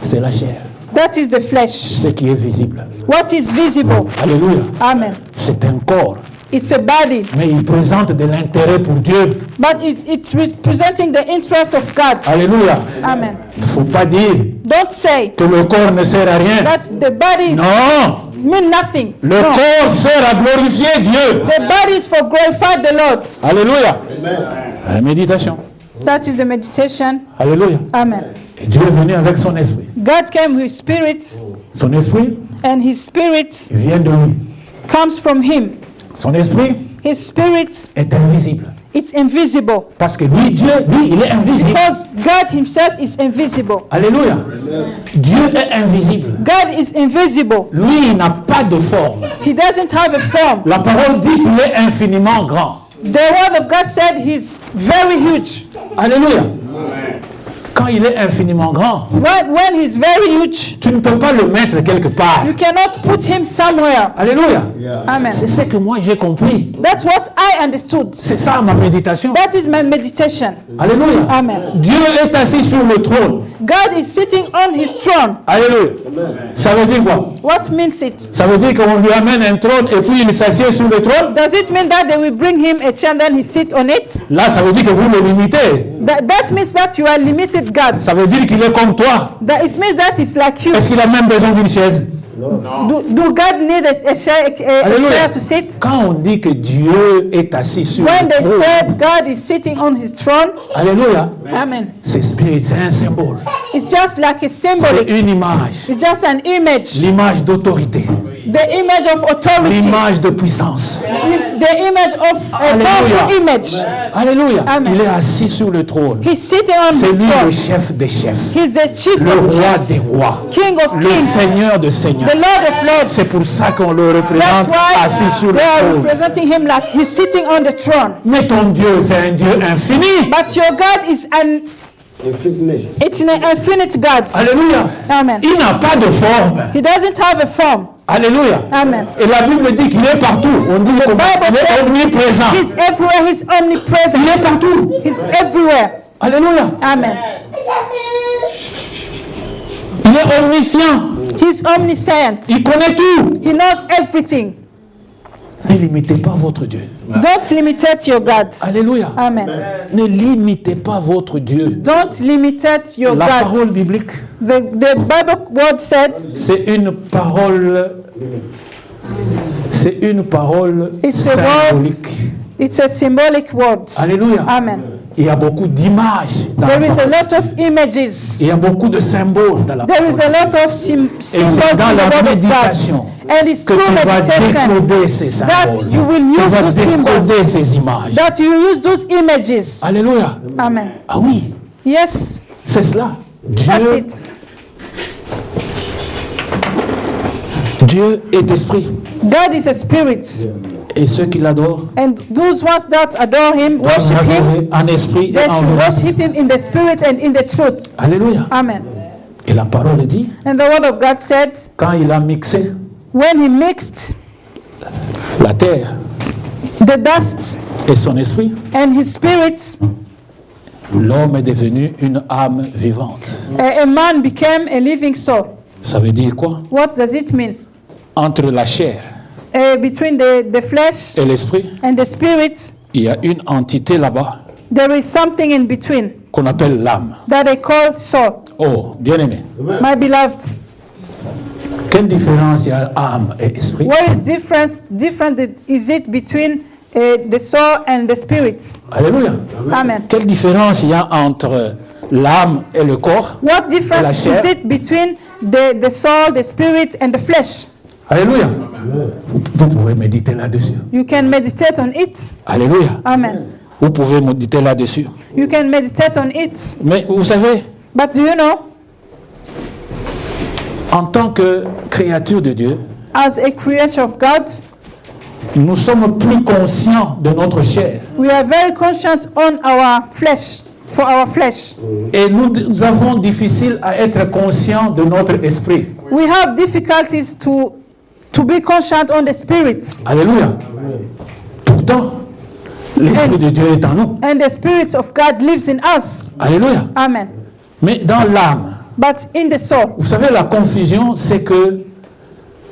C'est la chair. That is the flesh. Ce qui est visible. What is visible. Alléluia. Amen. C'est un corps. It's a body. Mais il présente de l'intérêt pour Dieu. But it's representing the interest of God. Alléluia. Amen. Il ne faut pas dire Don't say que le corps ne sert à rien. that the body Non. mean nothing. Le No. corps sert à glorifier Dieu. The body is for glorify the Lord. Alléluia. La méditation. That is the meditation. Alléluia. Amen. Et Dieu est venu avec son esprit. God came with spirit, Son esprit and his spirit vient de lui. comes from him. Son esprit His spirit est invisible. It's invisible. Parce que lui, Dieu, lui, il est invisible. Because God himself is invisible. Alléluia. Dieu est invisible. God is invisible. Lui, il n'a pas de forme. He doesn't have a form. La parole dit qu'il est infiniment grand. The word of God said he's very huge. Alléluia. Quand il est infiniment grand, When he's very huge, tu ne peux pas le mettre quelque part. you cannot put him somewhere. Alléluia. Amen. C'est ce que moi j'ai compris. That's what I understood. C'est ça ma méditation. That is my meditation. Alléluia. Amen. Dieu est assis sur le trône. God is sitting on his throne. Alléluia. Ça veut dire quoi? What means it? Ça veut dire qu'on lui amène un trône et puis il s'assied sur le trône. Does it mean that they will bring him a chair and then he sit on it? Là, ça veut dire que vous le limitez. That means that you are limited God. Ça veut dire qu'il est comme toi. That it means that it's like you. Est-ce qu'il a même besoin d'une chaise? Do God need a chair to sit? Quand on dit que Dieu est assis sur When le they trône, said God is sitting on his throne, alléluia, amen. c'est spirit, c'est un symbole. It's just like a C'est symbolic. une image. It's just an image. L'image d'autorité. The image of authority. L'image de puissance. The image of a Alléluia. powerful image. Alléluia. Amen. Il est assis sur le trône. He's sitting on C'est his lui le throne. chef des chefs. He's the chief Le of roi chiefs, des rois. King of Le kings, Seigneur de seigneurs. the Lord of lords. C'est pour ça qu'on le That's représente assis why sur le they are trône. representing him like he's sitting on the throne. Mais ton Dieu, c'est un Dieu infini. But your God is it's an infinite God. Alléluia. Amen. Il n'a pas de forme. He doesn't have a form. Alléluia. Amen. Et la Bible dit qu'il est partout. On dit qu'il Bible est says omniprésent. He's everywhere. He's omnipresent. Il est partout. He's everywhere. Alléluia. Amen. Il est omniscient. He's omniscient. Il connaît tout. He knows everything. Ne limitez pas votre Dieu. Don't limitate your God. Alléluia. Amen. Ne limitez pas votre Dieu. Don't limitate your La God. parole biblique, The Bible word said c'est une parole. C'est une parole It's a word. symbolique. It's a symbolic word. Alléluia. Amen. Il y a beaucoup d'images dans la There is a parole. lot of images. Il y a beaucoup de symboles dans la There parole. is a lot of symbols dans in the la word of méditation God. And it's que through tu vas meditation décoder ces that symboles. you will Tu use vas those symbols, décoder ces images. that you use those images. Alléluia. Amen. Ah oui, Yes, c'est cela. that's Dieu, it. Dieu est esprit. God is a spirit. Et ceux qui l'adorent And those ones that adore him, doivent worship him, l'adorer en esprit they et en should vérité. worship him in the spirit and in the truth. Alléluia. Amen. Et la parole dit, And the word of God said, quand il a mixé when he mixed la terre the dust et son esprit, and his spirit, l'homme est devenu une âme vivante. a man became a living soul. Ça veut dire quoi? What does it mean? Entre la chair Between the flesh et l'esprit, and the spirit, il y a une entité là-bas there is something in between qu'on appelle l'âme. that they call soul. Oh, bien-aimé. My beloved, Quelle différence il y a âme et esprit? what is different is it between the soul and the spirit? Alléluia. Amen. Quelle différence il y a entre l'âme et le corps? What difference La chair. is it between the soul, the spirit, and the flesh? Alléluia. Vous pouvez méditer là-dessus. You can meditate on it. Alléluia. Amen. Vous pouvez méditer là-dessus. You can meditate on it. Mais vous savez, But do you know, en tant que créature de Dieu, as a creature of God, nous sommes plus conscients de notre chair. we are very conscious on our flesh, for our flesh. Et nous avons difficile à être conscients de notre esprit. We have difficulties to be conscious on the spirit. Alléluia. Pourtant, l'Esprit de Dieu est en nous. And the Spirit of God lives in us. Alléluia. Amen. Mais dans l'âme, But in the soul, vous savez, la confusion, c'est que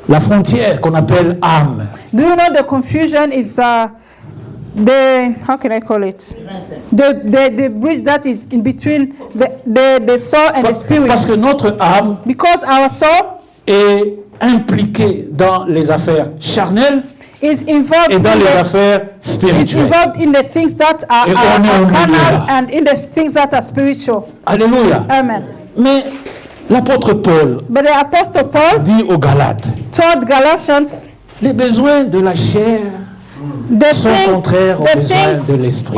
la frontière qu'on appelle âme, do you know the confusion is how can I call it? The bridge that is in between the soul and the spirit. parce que notre âme Because our soul est impliquée dans les affaires charnelles is involved et dans les affaires is spirituelles. involved in the things that are, Et on est au milieu carnal là. and in the things that are spiritual. Alléluia. Amen. Mais l'apôtre Paul But the Apostle Paul dit aux Galates, told Galatians, les besoins de la chair sont contraires aux besoins de l'esprit.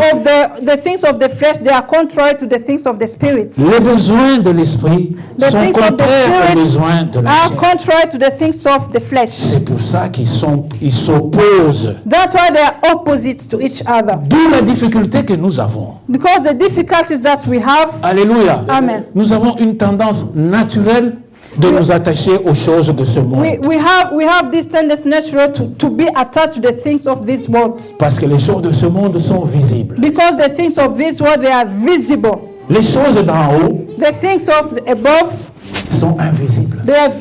the things of the flesh, they are contrary to the things of the spirit. Les besoins de l'esprit The sont things of the contraires aux spirit besoins de la are chair. contrary to the things of the flesh. C'est pour ça qu'ils s'opposent. That's why they are opposite to each other. D'où la difficulté que nous avons. Because the difficulties that we have, Alléluia. Amen. Nous avons une tendance naturelle de nous attacher aux choses de ce monde. we have this tendency natural to be attached to the things of this world. Parce que les choses de ce monde sont visibles. Because the things of this world, they are visible. Les choses d'en haut The things of above, sont invisibles. they are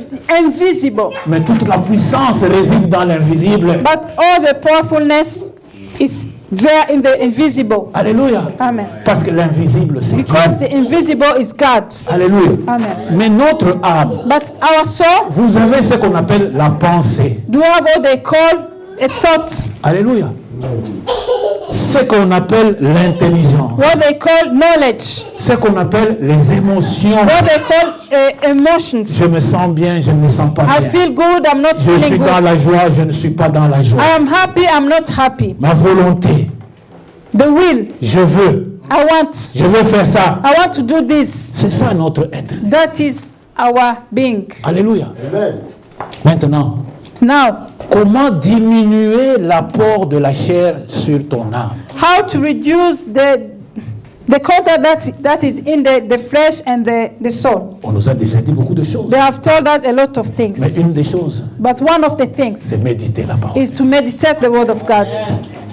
invisible. Mais toute la puissance réside dans l'invisible. But all the powerfulness is there in the invisible. Alléluia. Amen. Parce que l'invisible, c'est Dieu. Because the invisible is God. Alléluia. Amen. Mais notre âme, But our soul, vous avez ce qu'on appelle la pensée. do have what they call a thought, Alléluia. Ce qu'on appelle l'intelligence. what they call knowledge, Ce qu'on appelle les émotions. what they call emotions. Je me sens bien, je ne me sens pas I bien. feel good, I'm not Je suis feeling dans good. la joie, je ne suis pas dans la joie. I am happy, I'm not happy. Ma volonté, The will, je veux faire ça. I want to do this. C'est ça notre être. That is our being. Alléluia. Amen. Maintenant, Now, comment diminuer l'apport de la chair sur ton âme? how to reduce the content that is in the flesh and the soul. On nous a déjà dit beaucoup de choses. They have told us a lot of Mais une things. des choses, But one of the things c'est méditer la parole. is to meditate the word of God.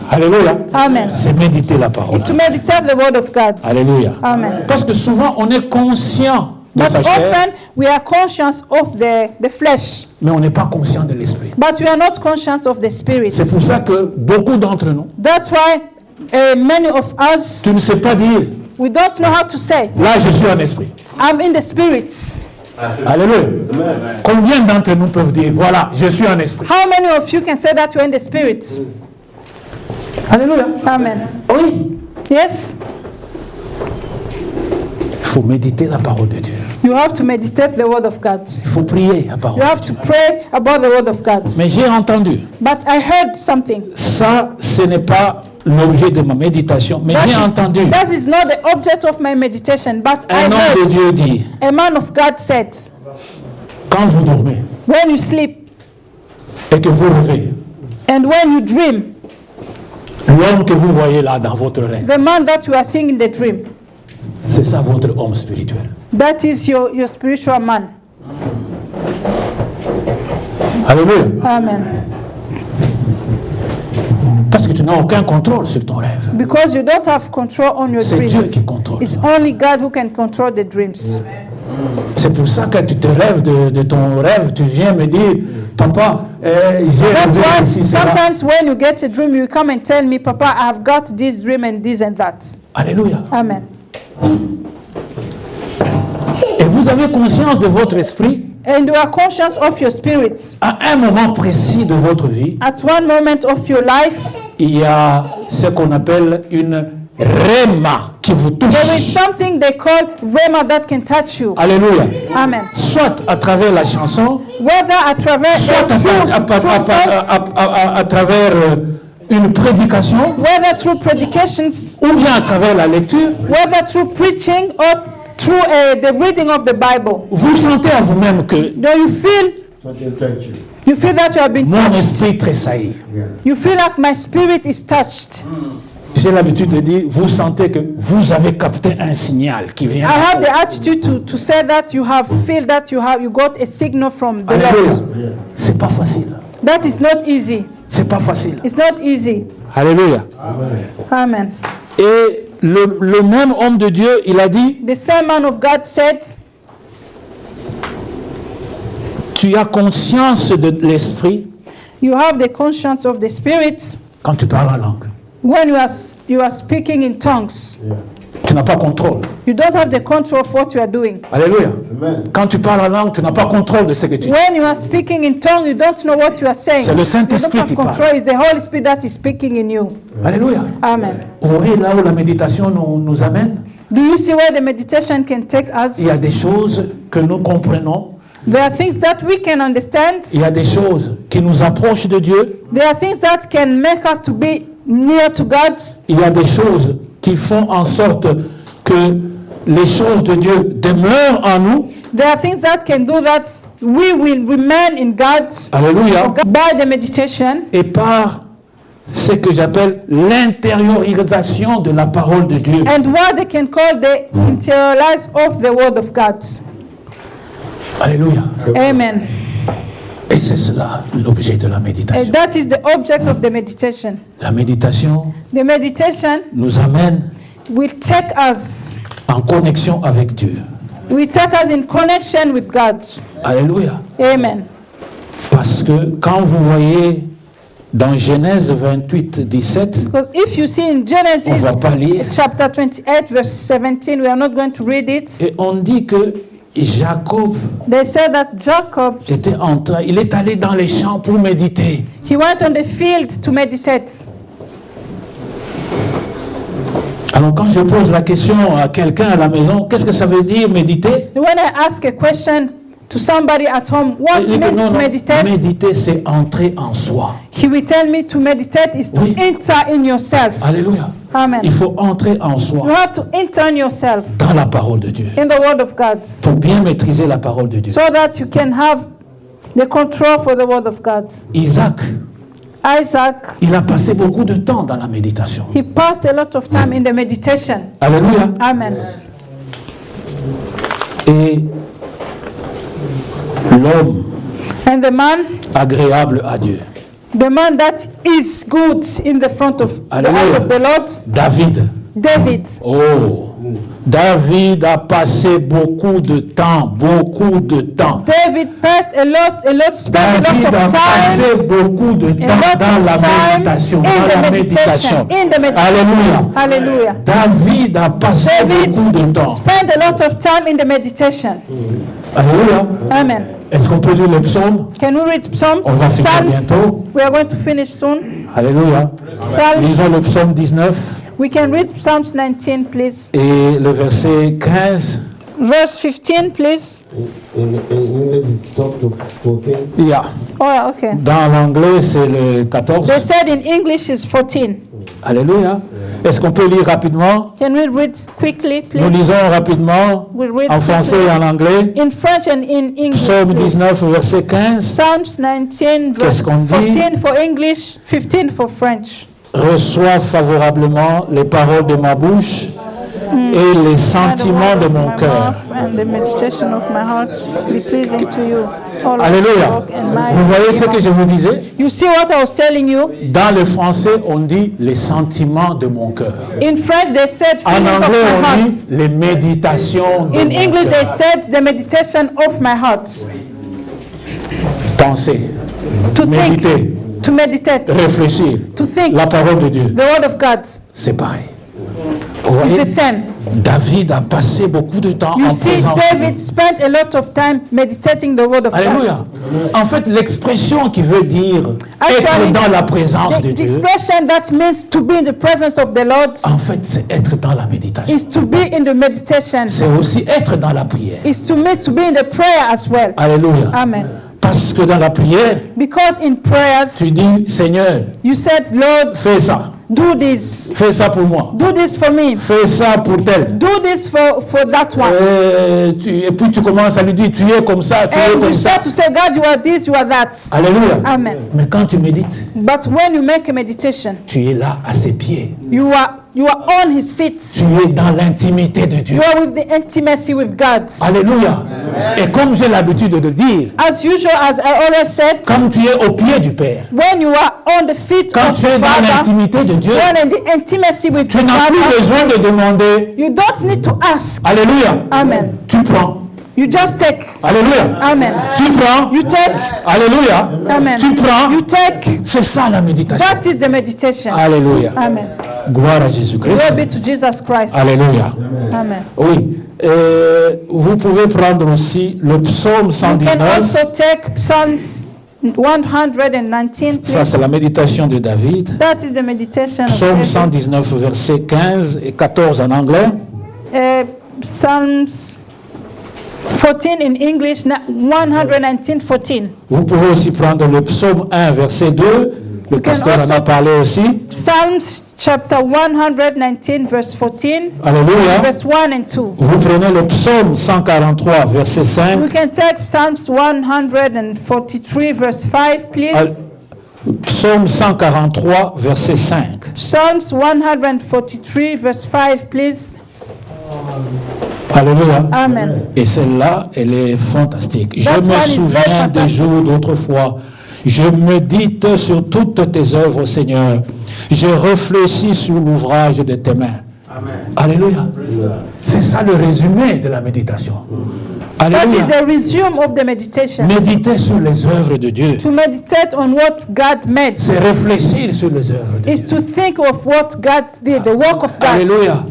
Alléluia. Amen. C'est méditer la parole. Is to meditate the word of God. Alléluia. Amen. Parce que souvent, on est conscient de But sa chair, often we are conscious of the flesh, mais on n'est pas conscient de l'esprit. but we are not conscious of the spirit. C'est pour ça que beaucoup d'entre nous, That's why many of us, tu ne sais pas dire, we don't know how to say, là je suis en esprit. I'm in the spirit. Alléluia. Combien d'entre nous peuvent dire, voilà, je suis en esprit? How many of you can say that you're in the spirit? Alléluia. Amen. Oui. Yes? Il faut méditer la parole de Dieu. You have to meditate the word of God. Il faut prier la parole. You have to pray about the word of God. Mais j'ai entendu, But I heard something. ça, ce n'est pas l'objet de ma méditation, mais j'ai entendu That is not the object of my meditation, but I un homme de heard Dieu dire, a man of God said, quand vous dormez when you sleep et que vous rêvez, and when you dream, l'homme que vous voyez là dans votre rêve, the man that you are seeing in the dream, c'est ça votre homme spirituel. that is your spiritual man. Alléluia. Amen. Parce que tu n'as aucun contrôle sur ton rêve. Because you don't have control on your C'est Dieu dreams. qui contrôle. It's only God who can control the dreams. C'est pour ça que quand tu te rêves de ton rêve, tu viens me dire, papa, j'ai That's rêvé why ici, cela. sometimes when you get a dream, you come and tell me, Papa, I have got this dream and this and that. Alléluia. Amen. Et vous avez conscience de votre esprit And you are conscious of your spirit. à un moment précis de votre vie. At one moment of your life, Il y a ce qu'on appelle une rhéma qui vous touche. there is something they call rhema that can touch you. Alléluia. Amen. Soit à travers la chanson, Whether at travers soit à travers une prédication, whether through predications, ou bien à travers la lecture, whether through preaching or through the reading of the Bible. vous sentez à vous-même que Do you feel Something touch you. you feel that you have been mon touched? esprit tressaillit. You feel like my spirit is touched. J'ai l'habitude de dire, vous sentez que vous avez capté un signal qui vient. I have the attitude to say that you have feel that you got a signal from the Alléluia. Lord. C'est pas facile. That is not easy. C'est pas facile. It's not easy. Alléluia. Amen. Et le même homme de Dieu, il a dit, The same man of God said, tu as conscience de l'esprit you have the conscience of the spirit quand tu parles en langue. when you are speaking in tongues. Tu n'as pas contrôle. You don't have the control of what you are doing. Alléluia. Amen. Quand tu parles en langue, tu n'as pas contrôle de ce que tu dis. When you are speaking in tongues, you don't know what you are saying. C'est le You Saint-Esprit don't have qui parle. control. It's the Holy Spirit that is speaking in you. Alléluia. Amen. Vous voyez là où la méditation nous amène? Do you see where the meditation can take us? Il y a des choses que nous comprenons There are things that we can understand. Il y a des choses qui nous approchent de Dieu. There are things that can make us to be near to God. Il y a des choses qui font en sorte que les choses de Dieu demeurent en nous. There are things that can do that we will remain in God Alléluia. by the meditation Et par ce que j'appelle l'intériorisation de la parole de Dieu. and what they can call the interiorize of the word of God. Alléluia. Amen. Et c'est cela l'objet de la And méditation. that is the object of the meditation. La méditation The meditation nous amène will take us, en connexion avec Dieu. will take us in connection with God. Alléluia. Amen. Parce que quand vous voyez dans Genèse 28, 17, Because if you see in on Genesis ne va pas lire, chapter 28 verse 17, we are not going to read it. et on dit que Jacob They said that Jacob, était en train, il est allé dans les champs pour méditer. he went on the field to meditate. Alors quand je pose la question à quelqu'un à la maison, qu'est-ce que ça veut dire méditer? When I ask a question to somebody at home, what Il dit, means non, to non, meditate? méditer c'est entrer en soi. He will tell me to meditate is to Oui. enter in yourself. Alléluia. Amen. Il faut entrer en You soi, have to enter in yourself dans la parole de Dieu, in the word of God pour bien maîtriser la parole de Dieu. so that you can have the control for the word of God. Isaac, Isaac, il a passé beaucoup de temps dans la méditation. he passed a lot of time in the meditation. Alléluia. Amen. Et l'homme And the man agréable à Dieu, the man that is good in the front of the eyes Hallelujah. of the Lord, David. David. Oh, David a passé beaucoup de temps. David passed a lot David a of time passé beaucoup de a temps lot dans la of time méditation. in Dans the la meditation. méditation. In the meditation. Alléluia. Hallelujah. David a passé David beaucoup de temps. spent a lot of time in the meditation. Alléluia. Amen. Est-ce qu'on peut lire le psaume? Can we read Psalm? On va finir Psalms? bientôt. We are going to finish soon. Alléluia. Psalms. Lisons le psaume 19 We can read Psalms 19, please. et le verset 15. Verse 15, please. In English, it's up to 14. Yeah. Oh, yeah, okay. Dans l'anglais, c'est le 14. They said in English is 14. Alléluia. Est-ce qu'on peut lire rapidement? Can we read quickly, Nous please? lisons rapidement We'll read en français et en anglais. in French and in English. Psaume please. 19, verset 15. Psalms 19, verse Qu'est-ce qu'on dit? 14 for English, 15 for French. Reçois favorablement les paroles de ma bouche et les sentiments de mon cœur. And the meditation of my heart be pleasing to you. All of Alléluia. my walk and my Vous voyez ce que je vous disais? You see what I was telling you? Dans le français, on dit les sentiments de mon cœur. In French, they said En feelings of anglais, my on heart. dit les méditations de In mon English, they cœur. said the meditation of my heart. Penser, To méditer, think, to meditate, réfléchir. to think. La parole de Dieu, The word of God c'est pareil. Vous is voyez, the same. David a passé beaucoup de temps You en see, présence. David spent a lot of time meditating the word of Alléluia. God. En fait, l'expression qui veut dire Actually, être dans la présence The de Dieu, expression that means to be in the presence of the Lord en fait, c'est être dans la méditation. is to be in the meditation. C'est aussi être dans la prière. Is to me to be in the prayer as well. Alléluia. Amen. Parce que dans la prière, Because in prayers, tu dis, Seigneur, you said, Lord, fais ça. do this. Fais ça pour moi. Do this for me. Fais ça pour tel. Do this for that one. Et puis tu commences à lui dire, tu es comme ça, tu es And comme you ça. start to say, God, you are this, you are that. Alléluia. Amen. Mais quand tu médites, But when you make a meditation, tu es là à ses pieds. you are on his feet. Tu es dans l'intimité de Dieu. You are with the intimacy with God. Alléluia. Et comme j'ai l'habitude de le dire, As usual, as I always said, quand tu es au pied du Père, when you are on the feet quand of tu es the dans Father, l'intimité de Dieu, when in the intimacy with tu the n'as plus Father, besoin de demander. you don't need to ask. Alléluia. Amen. Tu prends. You just take. Alléluia. Amen. Tu prends. You take. Alléluia. Amen. Tu prends. You take. C'est ça la méditation. That is the meditation. Alléluia. Amen. Gloire à Jésus-Christ. Glory be to Jesus Christ. Alléluia. Amen. Oui. Vous pouvez prendre aussi le psaume You can 119. also take Psalms 119, Ça, please. c'est la méditation de David. That is the meditation of Psaume David. 119, versets 15 et 14 en anglais. Psalms 14 in English, 119:14. Vous pouvez aussi prendre le psaume 1, verset 2. Le pasteur en a parlé aussi. Psalms chapter 119, verse 14, Alléluia. verse 1 and 2. Vous prenez le psaume 143, verset 5. We can take Psalms 143, verse 5, please. Psaume 143, verset 5. Psalms 143, verse 5, please. Alléluia. Amen. Et celle-là, elle est fantastique. Je That me one is souviens very des fantastic. jours d'autrefois. Je médite sur toutes tes œuvres, Seigneur. Je réfléchis sur l'ouvrage de tes mains. Amen. Alléluia. C'est ça le résumé de la méditation. That is Alléluia. the resume of the meditation. Méditer sur les œuvres de Dieu. To meditate on what God made C'est réfléchir sur les œuvres de is Dieu. to think of what God did, the work of God. Alléluia.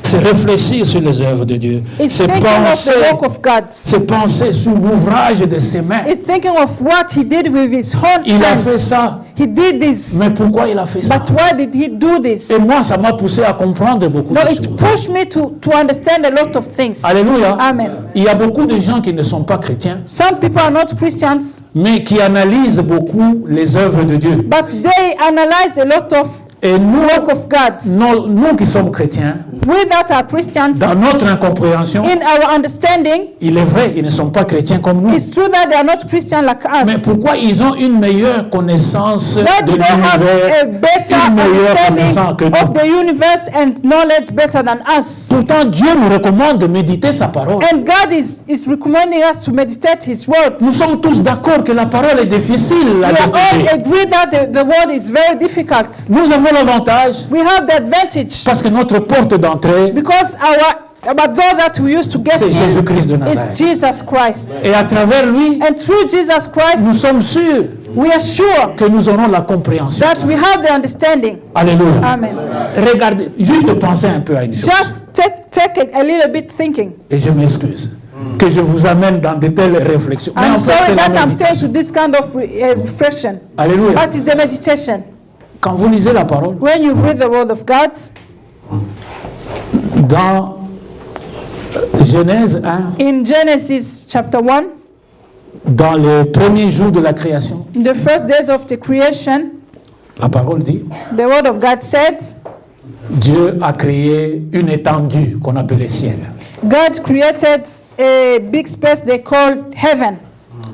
C'est réfléchir sur les œuvres de Dieu. It's C'est thinking of penser, the work of God. c'est penser sur l'ouvrage de ses mains. It's thinking of what he did with his own Il a fait hands. ça. He did this. Mais pourquoi il a fait ça? But why did he do this? Et moi, ça m'a poussé à comprendre beaucoup No, de it choses. pushed me to understand a lot of things. Alléluia. Amen. Il y a beaucoup de gens qui ne sont pas chrétiens, Some people are not Christians, mais qui analysent beaucoup les œuvres de Dieu. but they analyze a lot of Et nous, work of God. nous qui sommes chrétiens, We that are Christians, dans notre incompréhension, in our understanding, il est vrai, ils ne sont pas chrétiens comme nous. it's true that they are not Christian like Mais us. pourquoi ils ont une meilleure connaissance Why de do they have l'univers, a better une meilleure understanding connaissance que of nous? the universe and knowledge better than us? Pourtant, Dieu nous recommande de méditer sa parole. And God is recommending us to meditate His word. Nous sommes tous d'accord que la parole est difficile à We are all méditer. agree that the word is very difficult. Nous avons l'avantage We have the advantage parce que notre porte d'entrée, because our door that we used to get c'est in Jésus-Christ de is Nazareth. Jesus Christ. Et à travers lui, And through Jesus Christ, nous sommes sûrs we are sure que nous aurons la compréhension. that we have the understanding. Alléluia. Amen. Regardez, juste penser un peu à une chose. Just take a little bit thinking. Et je m'excuse que je vous amène dans de telles réflexions. Mais I'm en fait, sorry c'est la that I'm méditation. taking to this kind of reflection. Alléluia. That is the meditation. Quand vous lisez la parole, When you read the word of God, dans Genèse 1, in Genesis chapter 1, dans les premiers jours de la création, in the first days of the creation, la parole dit, the word of God said, Dieu a créé une étendue qu'on appelait ciel. God created a big space they call heaven.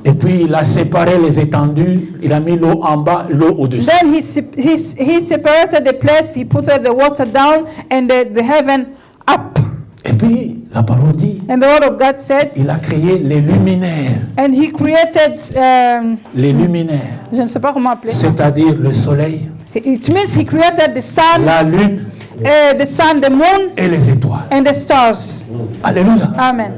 Et puis il a séparé les étendues, il a mis l'eau en bas, l'eau au-dessus. Then he separated the place, he put the water down and the heaven up. Et puis la parole dit, And the word of God said, il a créé les luminaires. and he created, Les luminaires, je ne sais pas comment appeler. c'est-à-dire le soleil, It means he created the sun, la lune the moon, et les étoiles. and the stars. Alléluia. Amen.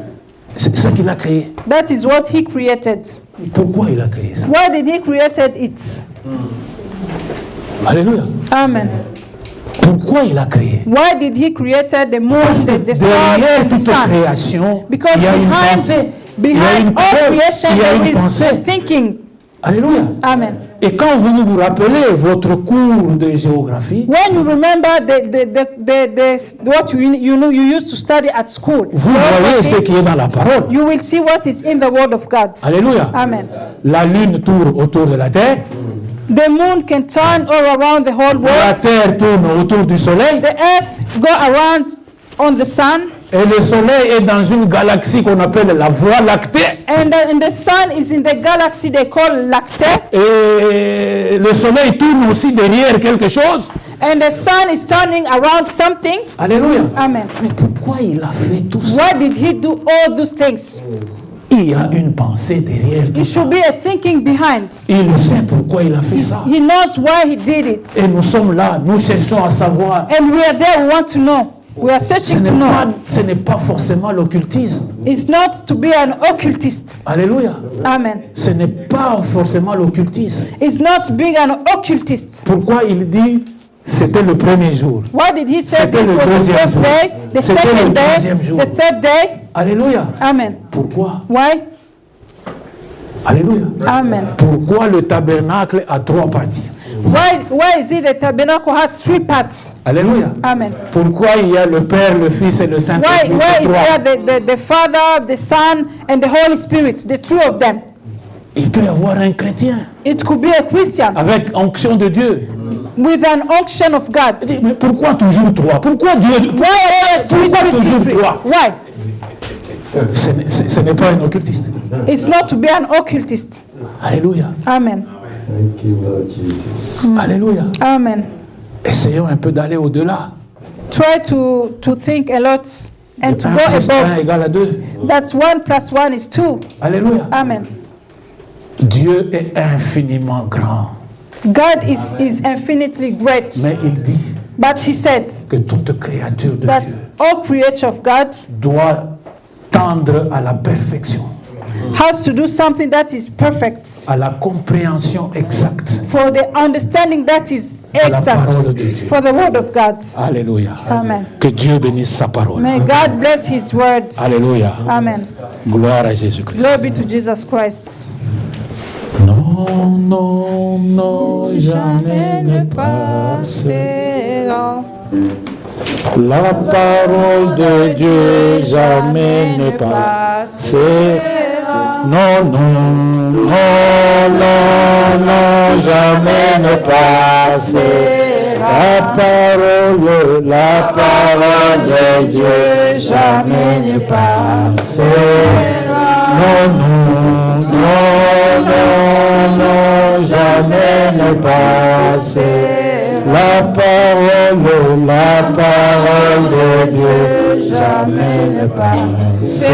C'est ça qu'il a créé. That is what he created. Pourquoi il a créé ça? Why did he created it? Alléluia. Amen. Pourquoi il a créé? Why did he created the moon, Parce que the stars, derrière and the toute sun? création, Because il y a une behind pensée. the, behind une all pensée. creation Il y a there une is pensée. a thinking. Alléluia. Amen. Et quand vous vous rappelez votre cours de géographie, When you remember what you used to study at school, vous voyez ce qui est dans la parole. you will see what is in the word of God. Alléluia. Amen. La lune tourne autour de la terre, The moon can turn all around the whole la world. terre tourne autour du soleil, The earth go around on the sun, et le soleil est dans une galaxie qu'on appelle la Voie lactée, and the sun is in the galaxy they call Lactée, et le soleil tourne aussi derrière quelque chose. and the sun is turning around something. Alléluia. Amen. Mais pourquoi il a fait tout ça? Why did he do all those things? Il y a une pensée derrière tout It ça. should be a thinking behind. Il sait pourquoi il a fait ça. He knows why he did it. Et nous sommes là, nous cherchons à savoir. And we are there, we want to know. We are searching to know. Ce n'est pas forcément l'occultisme. It's not to be an occultist. Alléluia. Amen. Ce n'est pas forcément l'occultisme. It's not being an occultist. Pourquoi il dit c'était le premier jour? Why did he say C'était this le was the deuxième first jour. day, the C'était le second day, deuxième jour. the third day? Alléluia. Amen. Pourquoi? Why? Alléluia. Amen. Pourquoi le tabernacle a trois parties? Why is it the tabernacle has 3 parts? Alléluia. Amen. Pourquoi il y a le Père, le Fils et le Saint-Esprit? Why is there the Father, the Son, and the Holy Spirit, the 3 of them? Il peut y avoir un chrétien It could be a Christian avec onction de Dieu. with an unction of God. Mais pourquoi toujours 3? Pourquoi Dieu? Pourquoi toujours 3? Why? Ce n'est pas un occultiste. It's not to be an occultist. Alléluia. Amen. Thank you, Lord Jesus. Alléluia. Amen. Essayons un peu d'aller au-delà. Try to think a lot and to 1 go plus 1 above. égale à 2. That 1 plus 1 is 2. Alléluia. Amen. Dieu est infiniment grand. God is infinitely great. Mais il dit But he said que toute créature de that Dieu all creation of God doit tendre à la perfection, has to do something that is perfect à la compréhension exacte for the understanding that is de la exact parole de Dieu. for the word of God. Alléluia. Amen. Que Dieu bénisse sa parole. May God bless his words. Alléluia. Amen. Gloire à Jésus-Christ. Glory be to Jesus Christ. Non, non, non, jamais ne passera. La parole de Dieu jamais ne passera. Non, non, non, non, non, jamais ne passera. La parole de Dieu jamais ne passera. Non, non, non, non, non, jamais ne passera. La parole de Dieu jamais ne passera.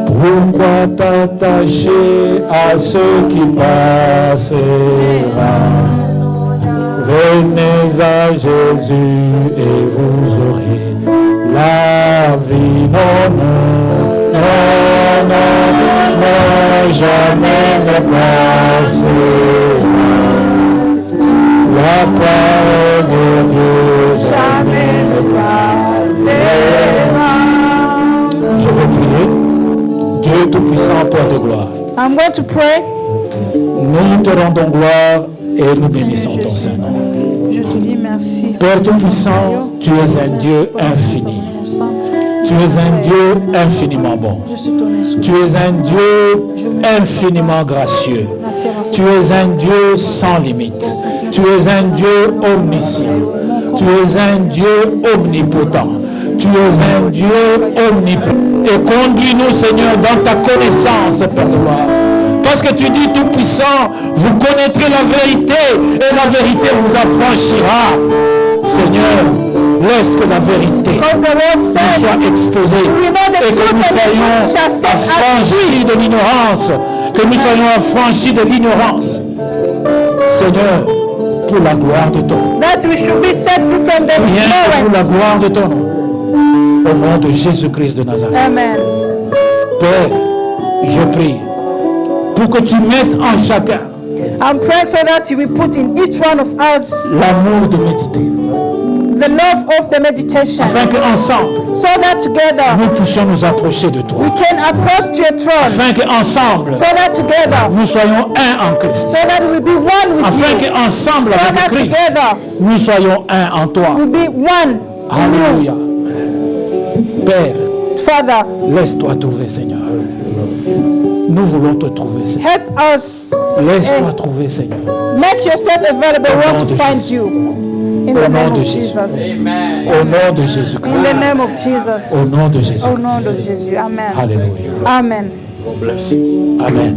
Pourquoi t'attacher à ce qui passera? Venez à Jésus et vous aurez la vie. Non, non, non, non, non, jamais ne passera. La parole de Dieu jamais ne passera. Je vais prier. Dieu Tout-Puissant, Père de gloire, I'm going to pray. nous te rendons gloire et nous bénissons ton Saint-Nom. Je te dis merci. Père Tout-Puissant, tu es un Dieu infini. Tu es un Dieu infiniment bon. Je suis ton esprit. Tu es un Dieu infiniment gracieux. Merci à vous. Tu es un Dieu sans limite. Tu es un Dieu omniscient. Tu es un Dieu omnipotent. Tu es un Dieu omnipotent. Et conduis-nous, Seigneur, dans ta connaissance, Père de gloire. Parce que tu dis tout-puissant, vous connaîtrez la vérité et la vérité vous affranchira. Seigneur, laisse que la vérité Because the word nous says, soit exposée et que nous soyons affranchis de l'ignorance. Que nous soyons affranchis de l'ignorance. Seigneur, pour la gloire de ton nom. that we should be set free from the Rien que pour la ignorance. gloire de ton nom. Au nom de Jésus-Christ de Nazareth. Amen. Père, je prie pour que tu mettes en chacun I'm praying so that you will put in each one of us l'amour de méditer. the love of the meditation, Afin qu'ensemble, so that together nous puissions nous approcher de toi. we can approach your throne, Afin qu'ensemble, so that together, nous soyons un en Christ. so that we will be one with Afin you, qu'ensemble so avec that Christ, together nous soyons un en toi. we will be one. Alléluia. Père, Father, laisse-toi trouver, Seigneur. Nous voulons te trouver, Seigneur. help us. Laisse-toi trouver, Seigneur. Make yourself available. We want to find you. In the Au nom name de of Jésus. Jesus. Au nom de Jésus-Christ. In the name of Jesus. Au nom de Jésus. Au nom de Jésus. Amen. Alléluia. Amen. Amen.